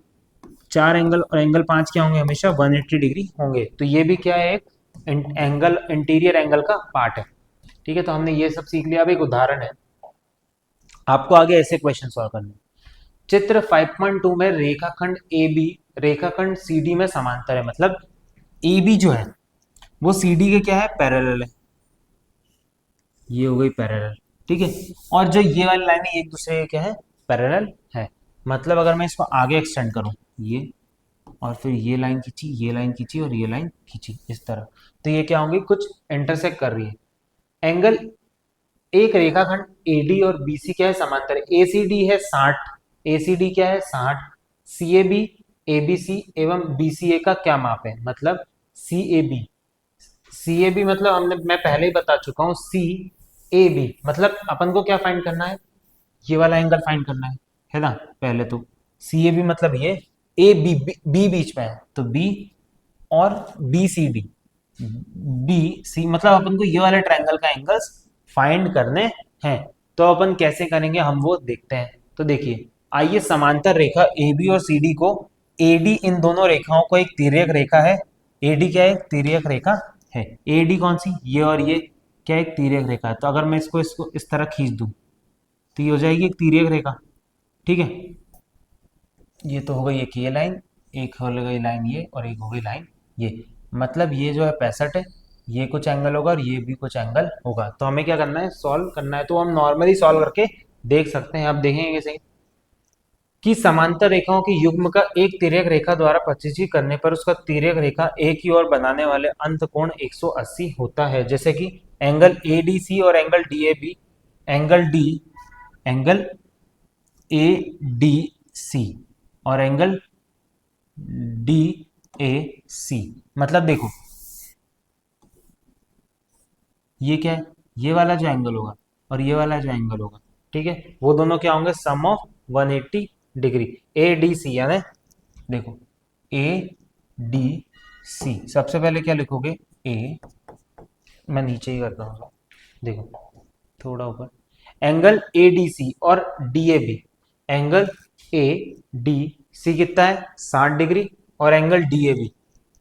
4 एंगल और एंगल 5 क्या होंगे हमेशा 180 डिग्री होंगे। तो ये भी क्या है एक एंगल इंटीरियर एंगल का पार्ट है। ठीक है, तो हमने ये सब सीख लिया। अब एक उदाहरण है, आपको आगे ऐसे क्वेश्चन सॉल्व करने। चित्र 5.2 में रेखाखंड ए बी रेखाखंड सी डी में समांतर है, मतलब ए बी जो है वो सी डी के क्या है पैरेलल है, ये हो गई पैरेलल। ठीक है, और जो ये वाली लाइन है एक दूसरे के क्या है पैरेलल है। मतलब अगर मैं इसको आगे एक्सटेंड करूं ये, और फिर ये लाइन खींची, ये लाइन खींची और ये लाइन खींची इस तरह, तो ये क्या होंगी कुछ इंटरसेक्ट कर रही है। एंगल, एक रेखाखंड AD और BC क्या है समांतर है, ACD है 60, ACD क्या है 60, CAB ABC एवं BCA का क्या माप है, मतलब CAB, CAB मतलब मैं पहले ही बता चुका हूं, CAB मतलब अपन को क्या फाइंड करना है, ये वाला एंगल फाइंड करना है ना। पहले तो CAB मतलब ये B बीच में है तो B, और BCD BC मतलब अपन को ये वाले ट्रायंगल का एंगल्स फाइंड करने हैं। तो अपन कैसे करेंगे हम वो देखते हैं। तो देखिए, आइए समांतर रेखा AB और CD को, AD इन दोनों रेखाओं को एक तिर्यक रेखा है, AD क्या है एक तिर्यक रेखा है, AD कौन सी, ये और ये क्या एक तिर्यक रेखा है। तो अगर मैं इसको इसको इस तरह खींच दूं तो ये हो जाएगी एक तिर्यक रेखा। ठीक है, ये तो हो गई एक ये लाइन, एक हो गई लाइन ये, और एक हो गई लाइन ये। मतलब ये जो है 65 है, ये कुछ एंगल होगा और ये भी कुछ एंगल होगा। तो हमें क्या करना है सॉल्व करना है, तो हम नॉर्मली सॉल्व करके देख सकते हैं। अब देखेंगे कैसे कि समांतर रेखाओं की युग्म का एक तिर्यक रेखा द्वारा प्रतिच्छेद करने पर उसका तिर्यक रेखा एक ही ओर बनाने वाले अंत कोण 180 होता है। जैसे कि एंगल ADC और एंगल DAB, एंगल ADC और एंगल DAC, मतलब देखो ये क्या है, ये वाला जो एंगल होगा और ये वाला जो एंगल होगा, ठीक है, वो दोनों क्या होंगे सम ऑफ 180 डिग्री। ADC यानी देखो ADC, सबसे पहले क्या लिखोगे A, मैं नीचे ही करता हूँ देखो थोड़ा ऊपर, एंगल ADC और DAB, एंगल ADC कितना है 60 डिग्री और एंगल DAB,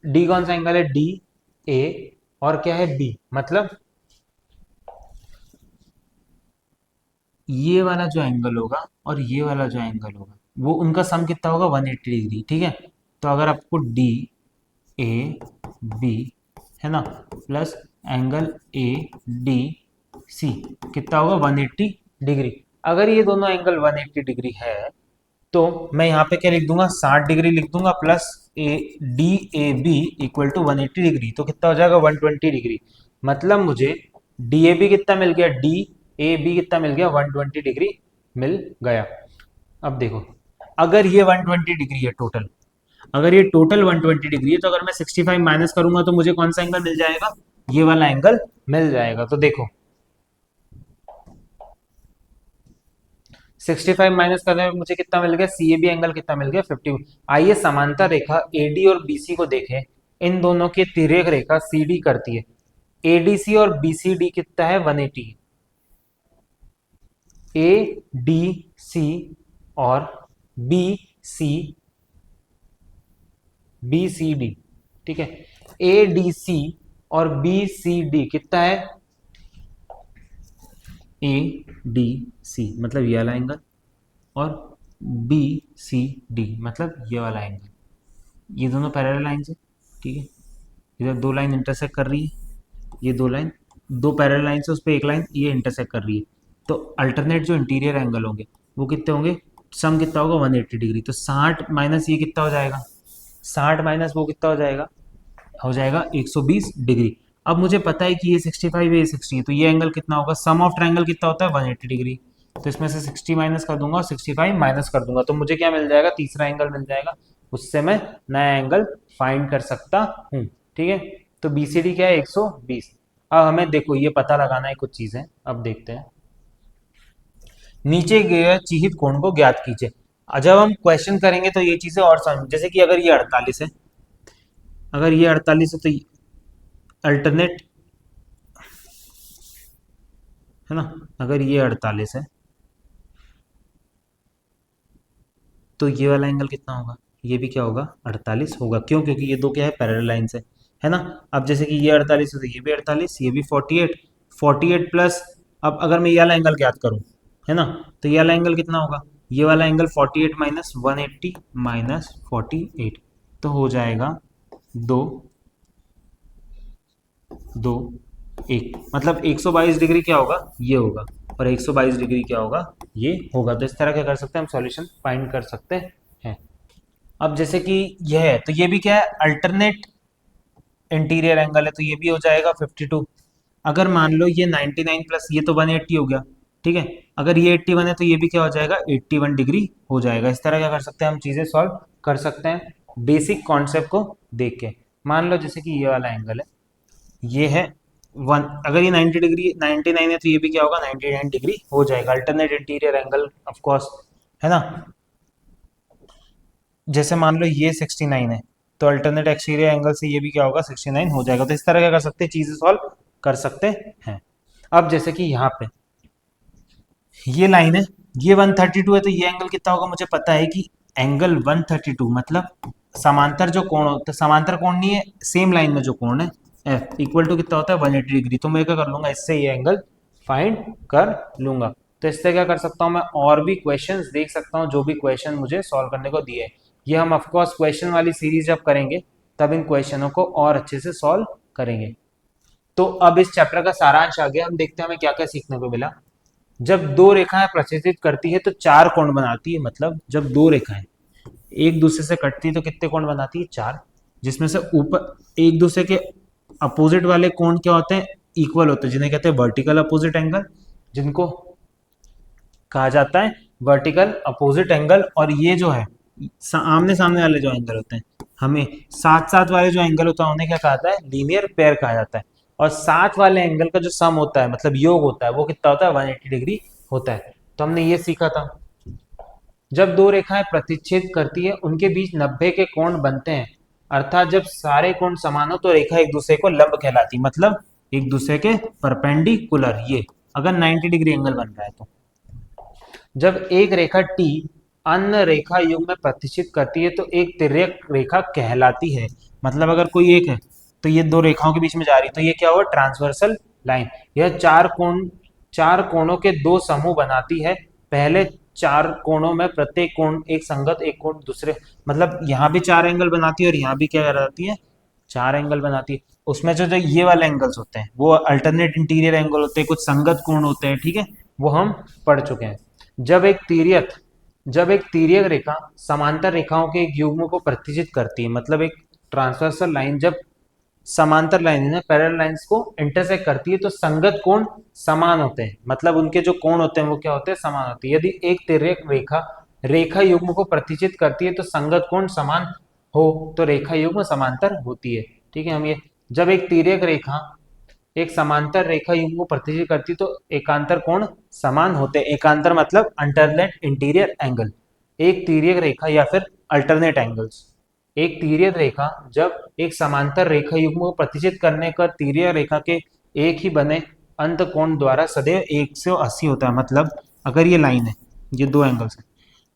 D कौन सा एंगल है DA और क्या है B, मतलब ये वाला जो एंगल होगा और ये वाला जो एंगल होगा वो उनका सम कितना होगा 180 डिग्री। ठीक है, तो अगर आपको DAB है ना प्लस एंगल ADC कितना होगा 180 डिग्री, अगर ये दोनों एंगल 180 डिग्री है तो मैं यहाँ पे क्या लिख दूंगा 60 डिग्री लिख दूंगा plus DAB equal to 180 degree, तो कितना हो जाएगा 120 डिग्री। मतलब मुझे DAB कितना मिल गया, DAB कितना मिल गया 120 डिग्री मिल गया। अब देखो अगर ये 120 डिग्री है टोटल, अगर ये टोटल 120 डिग्री है तो अगर मैं 65 माइनस करूंगा तो मुझे कौन सा एंगल मिल जाएगा, ये वाला एंगल मिल जाएगा। तो देखो 65 माइनस करने में मुझे कितना मिल गया, CAB एंगल कितना मिल गया 50। आइए समांतर रेखा AD और BC को देखें, इन दोनों की तिर्यक रेखा CD करती है। एडीसी और बीसीडी कितना है 180, ए डी सी और B C B C D, ठीक है, ए डी सी और बी सी डी कितना है, ए डी सी मतलब ये वाला एंगल और बी सी डी मतलब ये वाला एंगल, ये दोनों पैरेलल लाइंस है, ठीक है, इधर दो लाइन इंटरसेक्ट कर रही है, ये दो लाइन, दो पैरेलल लाइन से उस पर एक लाइन ये इंटरसेक्ट कर रही है, तो अल्टरनेट जो इंटीरियर एंगल होंगे वो कितने होंगे, सम कितना होगा 180 डिग्री, तो 60 माइनस ये कितना हो जाएगा, 60 माइनस वो कितना हो जाएगा 120 डिग्री। अब मुझे पता है कि ये 65 है, ये 60 है, तो ये एंगल कितना होगा, सम ऑफ ट्रायंगल कितना होता है 180 डिग्री, तो इसमें से 60 माइनस कर दूंगा और 65 माइनस कर दूंगा, तो मुझे क्या मिल जाएगा, तीसरा एंगल मिल जाएगा, उससे मैं नया एंगल फाइंड कर सकता हूँ, ठीक है। तो बीसीडी क्या है 120। अब हमें देखो ये पता लगाना है कुछ चीजें, अब देखते हैं, नीचे गए चिह्नित कोण को ज्ञात कीजिए। जब हम क्वेश्चन करेंगे तो ये चीजें और समझ, जैसे कि अगर ये 48 है, अगर ये 48 है तो अल्टरनेट है ना, अगर ये 48 है तो ये वाला एंगल कितना होगा, ये भी क्या होगा 48 होगा, क्यों, क्योंकि ये दो क्या है पैरेलल लाइन है ना। अब जैसे कि ये 48 है तो ये भी 48, ये भी 48, 48 प्लस, अब अगर मैं ये वाला एंगल ज्ञात करूं है ना, तो ये वाला एंगल कितना होगा, ये वाला एंगल 48 माइनस 180 माइनस 48, तो हो जाएगा 2 2 1, मतलब 122 डिग्री क्या होगा, ये होगा, और 122 डिग्री क्या होगा, ये होगा। तो इस तरह क्या कर सकते हैं हम, सॉल्यूशन फाइंड कर सकते हैं। अब जैसे कि यह है तो ये भी क्या है अल्टरनेट इंटीरियर एंगल है, तो ये भी हो जाएगा 52। अगर मान लो ये 99 प्लस ये तो 180 हो गया, ठीक है, अगर ये 81 है तो ये भी क्या हो जाएगा 81 डिग्री हो जाएगा। इस तरह क्या कर सकते हैं हम, चीजें सॉल्व कर सकते हैं बेसिक कॉन्सेप्ट को देख के। मान लो जैसे कि ये वाला एंगल है, ये है 1, अगर ये 90 डिग्री 99 है तो ये भी क्या होगा 99 डिग्री हो जाएगा, alternate interior angle of course, है ना। जैसे मान लो ये 69 है तो अल्टरनेट एक्सटीरियर एंगल से ये भी क्या होगा 69 हो जाएगा। तो इस तरह क्या कर सकते हैं, चीजें सॉल्व कर सकते हैं। अब जैसे कि यहाँ पे ये लाइन है, ये 132 है, तो ये एंगल कितना होगा, मुझे पता है कि एंगल 132 मतलब समांतर जो कोण होता है, समांतर कोण नहीं है, सेम लाइन में जो कोण है एफ इक्वल टू कितना होता है 180 डिग्री, तो मैं क्या कर लूंगा, इससे ये एंगल फाइंड कर लूंगा। तो इससे क्या कर सकता हूँ मैं, और भी क्वेश्चंस देख सकता हूँ जो भी क्वेश्चन मुझे सॉल्व करने को दिए। ये हम ऑफकोर्स क्वेश्चन वाली सीरीज जब करेंगे तब इन क्वेश्चनों को और अच्छे से सॉल्व करेंगे। तो अब इस चैप्टर का सारांश आ गया, हम देखते हैं हमें क्या क्या सीखने को मिला। जब दो रेखाएं प्रतिच्छेदित करती है तो चार कोण बनाती है, मतलब जब दो रेखाएं एक दूसरे से कटती है तो कितने कोण बनाती है, चार, जिसमें से ऊपर एक दूसरे के अपोजिट वाले कोण क्या होते हैं, इक्वल होते हैं, जिन्हें कहते हैं वर्टिकल अपोजिट एंगल, जिनको कहा जाता है वर्टिकल अपोजिट एंगल। और ये जो है आमने सामने वाले जो एंगल होते हैं, हमें साथ साथ वाले जो एंगल होता है उन्हें क्या कहा जाता है, लीनियर पेयर कहा जाता है। और साथ वाले एंगल का जो सम होता है मतलब योग होता है वो कितना होता है 180 डिग्री होता है। तो हमने ये सीखा था, जब दो रेखाएं प्रतिच्छेद करती है उनके बीच 90 के कोण बनते हैं, अर्थात जब सारे कोण समान हो तो रेखा एक दूसरे को लंब कहलाती, मतलब एक दूसरे के परपेंडिकुलर, ये अगर 90 डिग्री एंगल बन रहा है तो। जब एक रेखा टी अन्य रेखा युग में प्रतिष्ठित करती है तो एक तिर्यक रेखा कहलाती है, मतलब अगर कोई एक है तो ये दो रेखाओं के बीच में जा रही है तो ये क्या हुआ ट्रांसवर्सल लाइन। यह चार कोणों के दो समूह बनाती है, पहले चार कोणों में प्रत्येक कोण एक संगत एक कोण दूसरे, मतलब यहाँ भी चार एंगल बनाती है और यहाँ भी क्या कराती है चार एंगल बनाती है। उसमें जो जो ये वाले एंगल्स होते हैं वो अल्टरनेट इंटीरियर एंगल होते हैं, कुछ संगत कोण होते हैं, ठीक है, वो हम पढ़ चुके हैं। जब एक तिर्यक रेखा समांतर रेखाओं के एक युग्म को प्रतिच्छेद करती है, मतलब एक ट्रांसवर्सल लाइन जब समांतर लाइन है पैरेलल लाइंस को इंटरसेक्ट करती है तो संगत कोण समान होते हैं, मतलब उनके जो कोण होते हैं वो क्या होते हैं समान होते हैं। यदि एक तिर्यक रेखा युग्म को प्रतिच्छेद करती है तो संगत कोण समान हो तो रेखा युग्म समांतर होती है, ठीक है। हम ये जब एक तिर्यक रेखा एक समांतर रेखा युग्म को प्रतिच्छेद करती तो एकांतर कोण समान होते हैं। एकांतर मतलब अल्टरनेट इंटीरियर एंगल, एक तिर्यक रेखा या फिर अल्टरनेट एंगल्स, एक तिर्यक रेखा जब एक समांतर रेखा युग्म को प्रतिचित करने का तिर्यक रेखा के एक ही बने अंत कोण द्वारा सदैव 180 होता है। मतलब अगर ये लाइन है, ये दो एंगल्स हैं,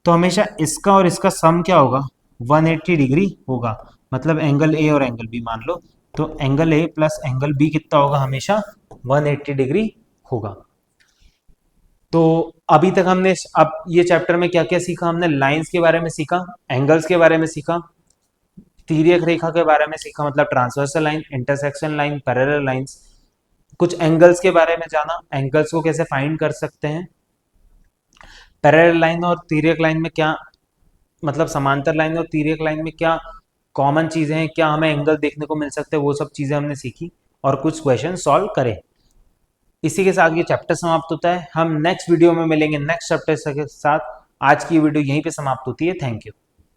तो हमेशा इसका और इसका सम क्या होगा, 180 डिग्री होगा। मतलब एंगल ए और एंगल बी मान लो, तो angle A plus angle B कितना होगा, हमेशा 180 डिग्री होगा। तो अभी तक हमने अब ये चैप्टर में क्या क्या सीखा, हमने लाइंस के बारे में सीखा, एंगल्स के बारे में सीखा, तिर्यक रेखा के बारे में सीखा, मतलब transversal line, intersection line, parallel lines, कुछ एंगल्स के बारे में जाना, एंगल्स को कैसे फाइंड कर सकते हैं, पैरेलल लाइन और तिर्यक लाइन में क्या, मतलब समांतर लाइन और तिर्यक लाइन में क्या कॉमन चीजें हैं, क्या हमें एंगल देखने को मिल सकते हैं, वो सब चीजें हमने सीखी और कुछ क्वेश्चन सॉल्व करें। इसी के साथ ये चैप्टर समाप्त होता है। हम नेक्स्ट वीडियो में मिलेंगे नेक्स्ट चैप्टर के साथ। आज की वीडियो यहीं पे समाप्त होती है। Thank you.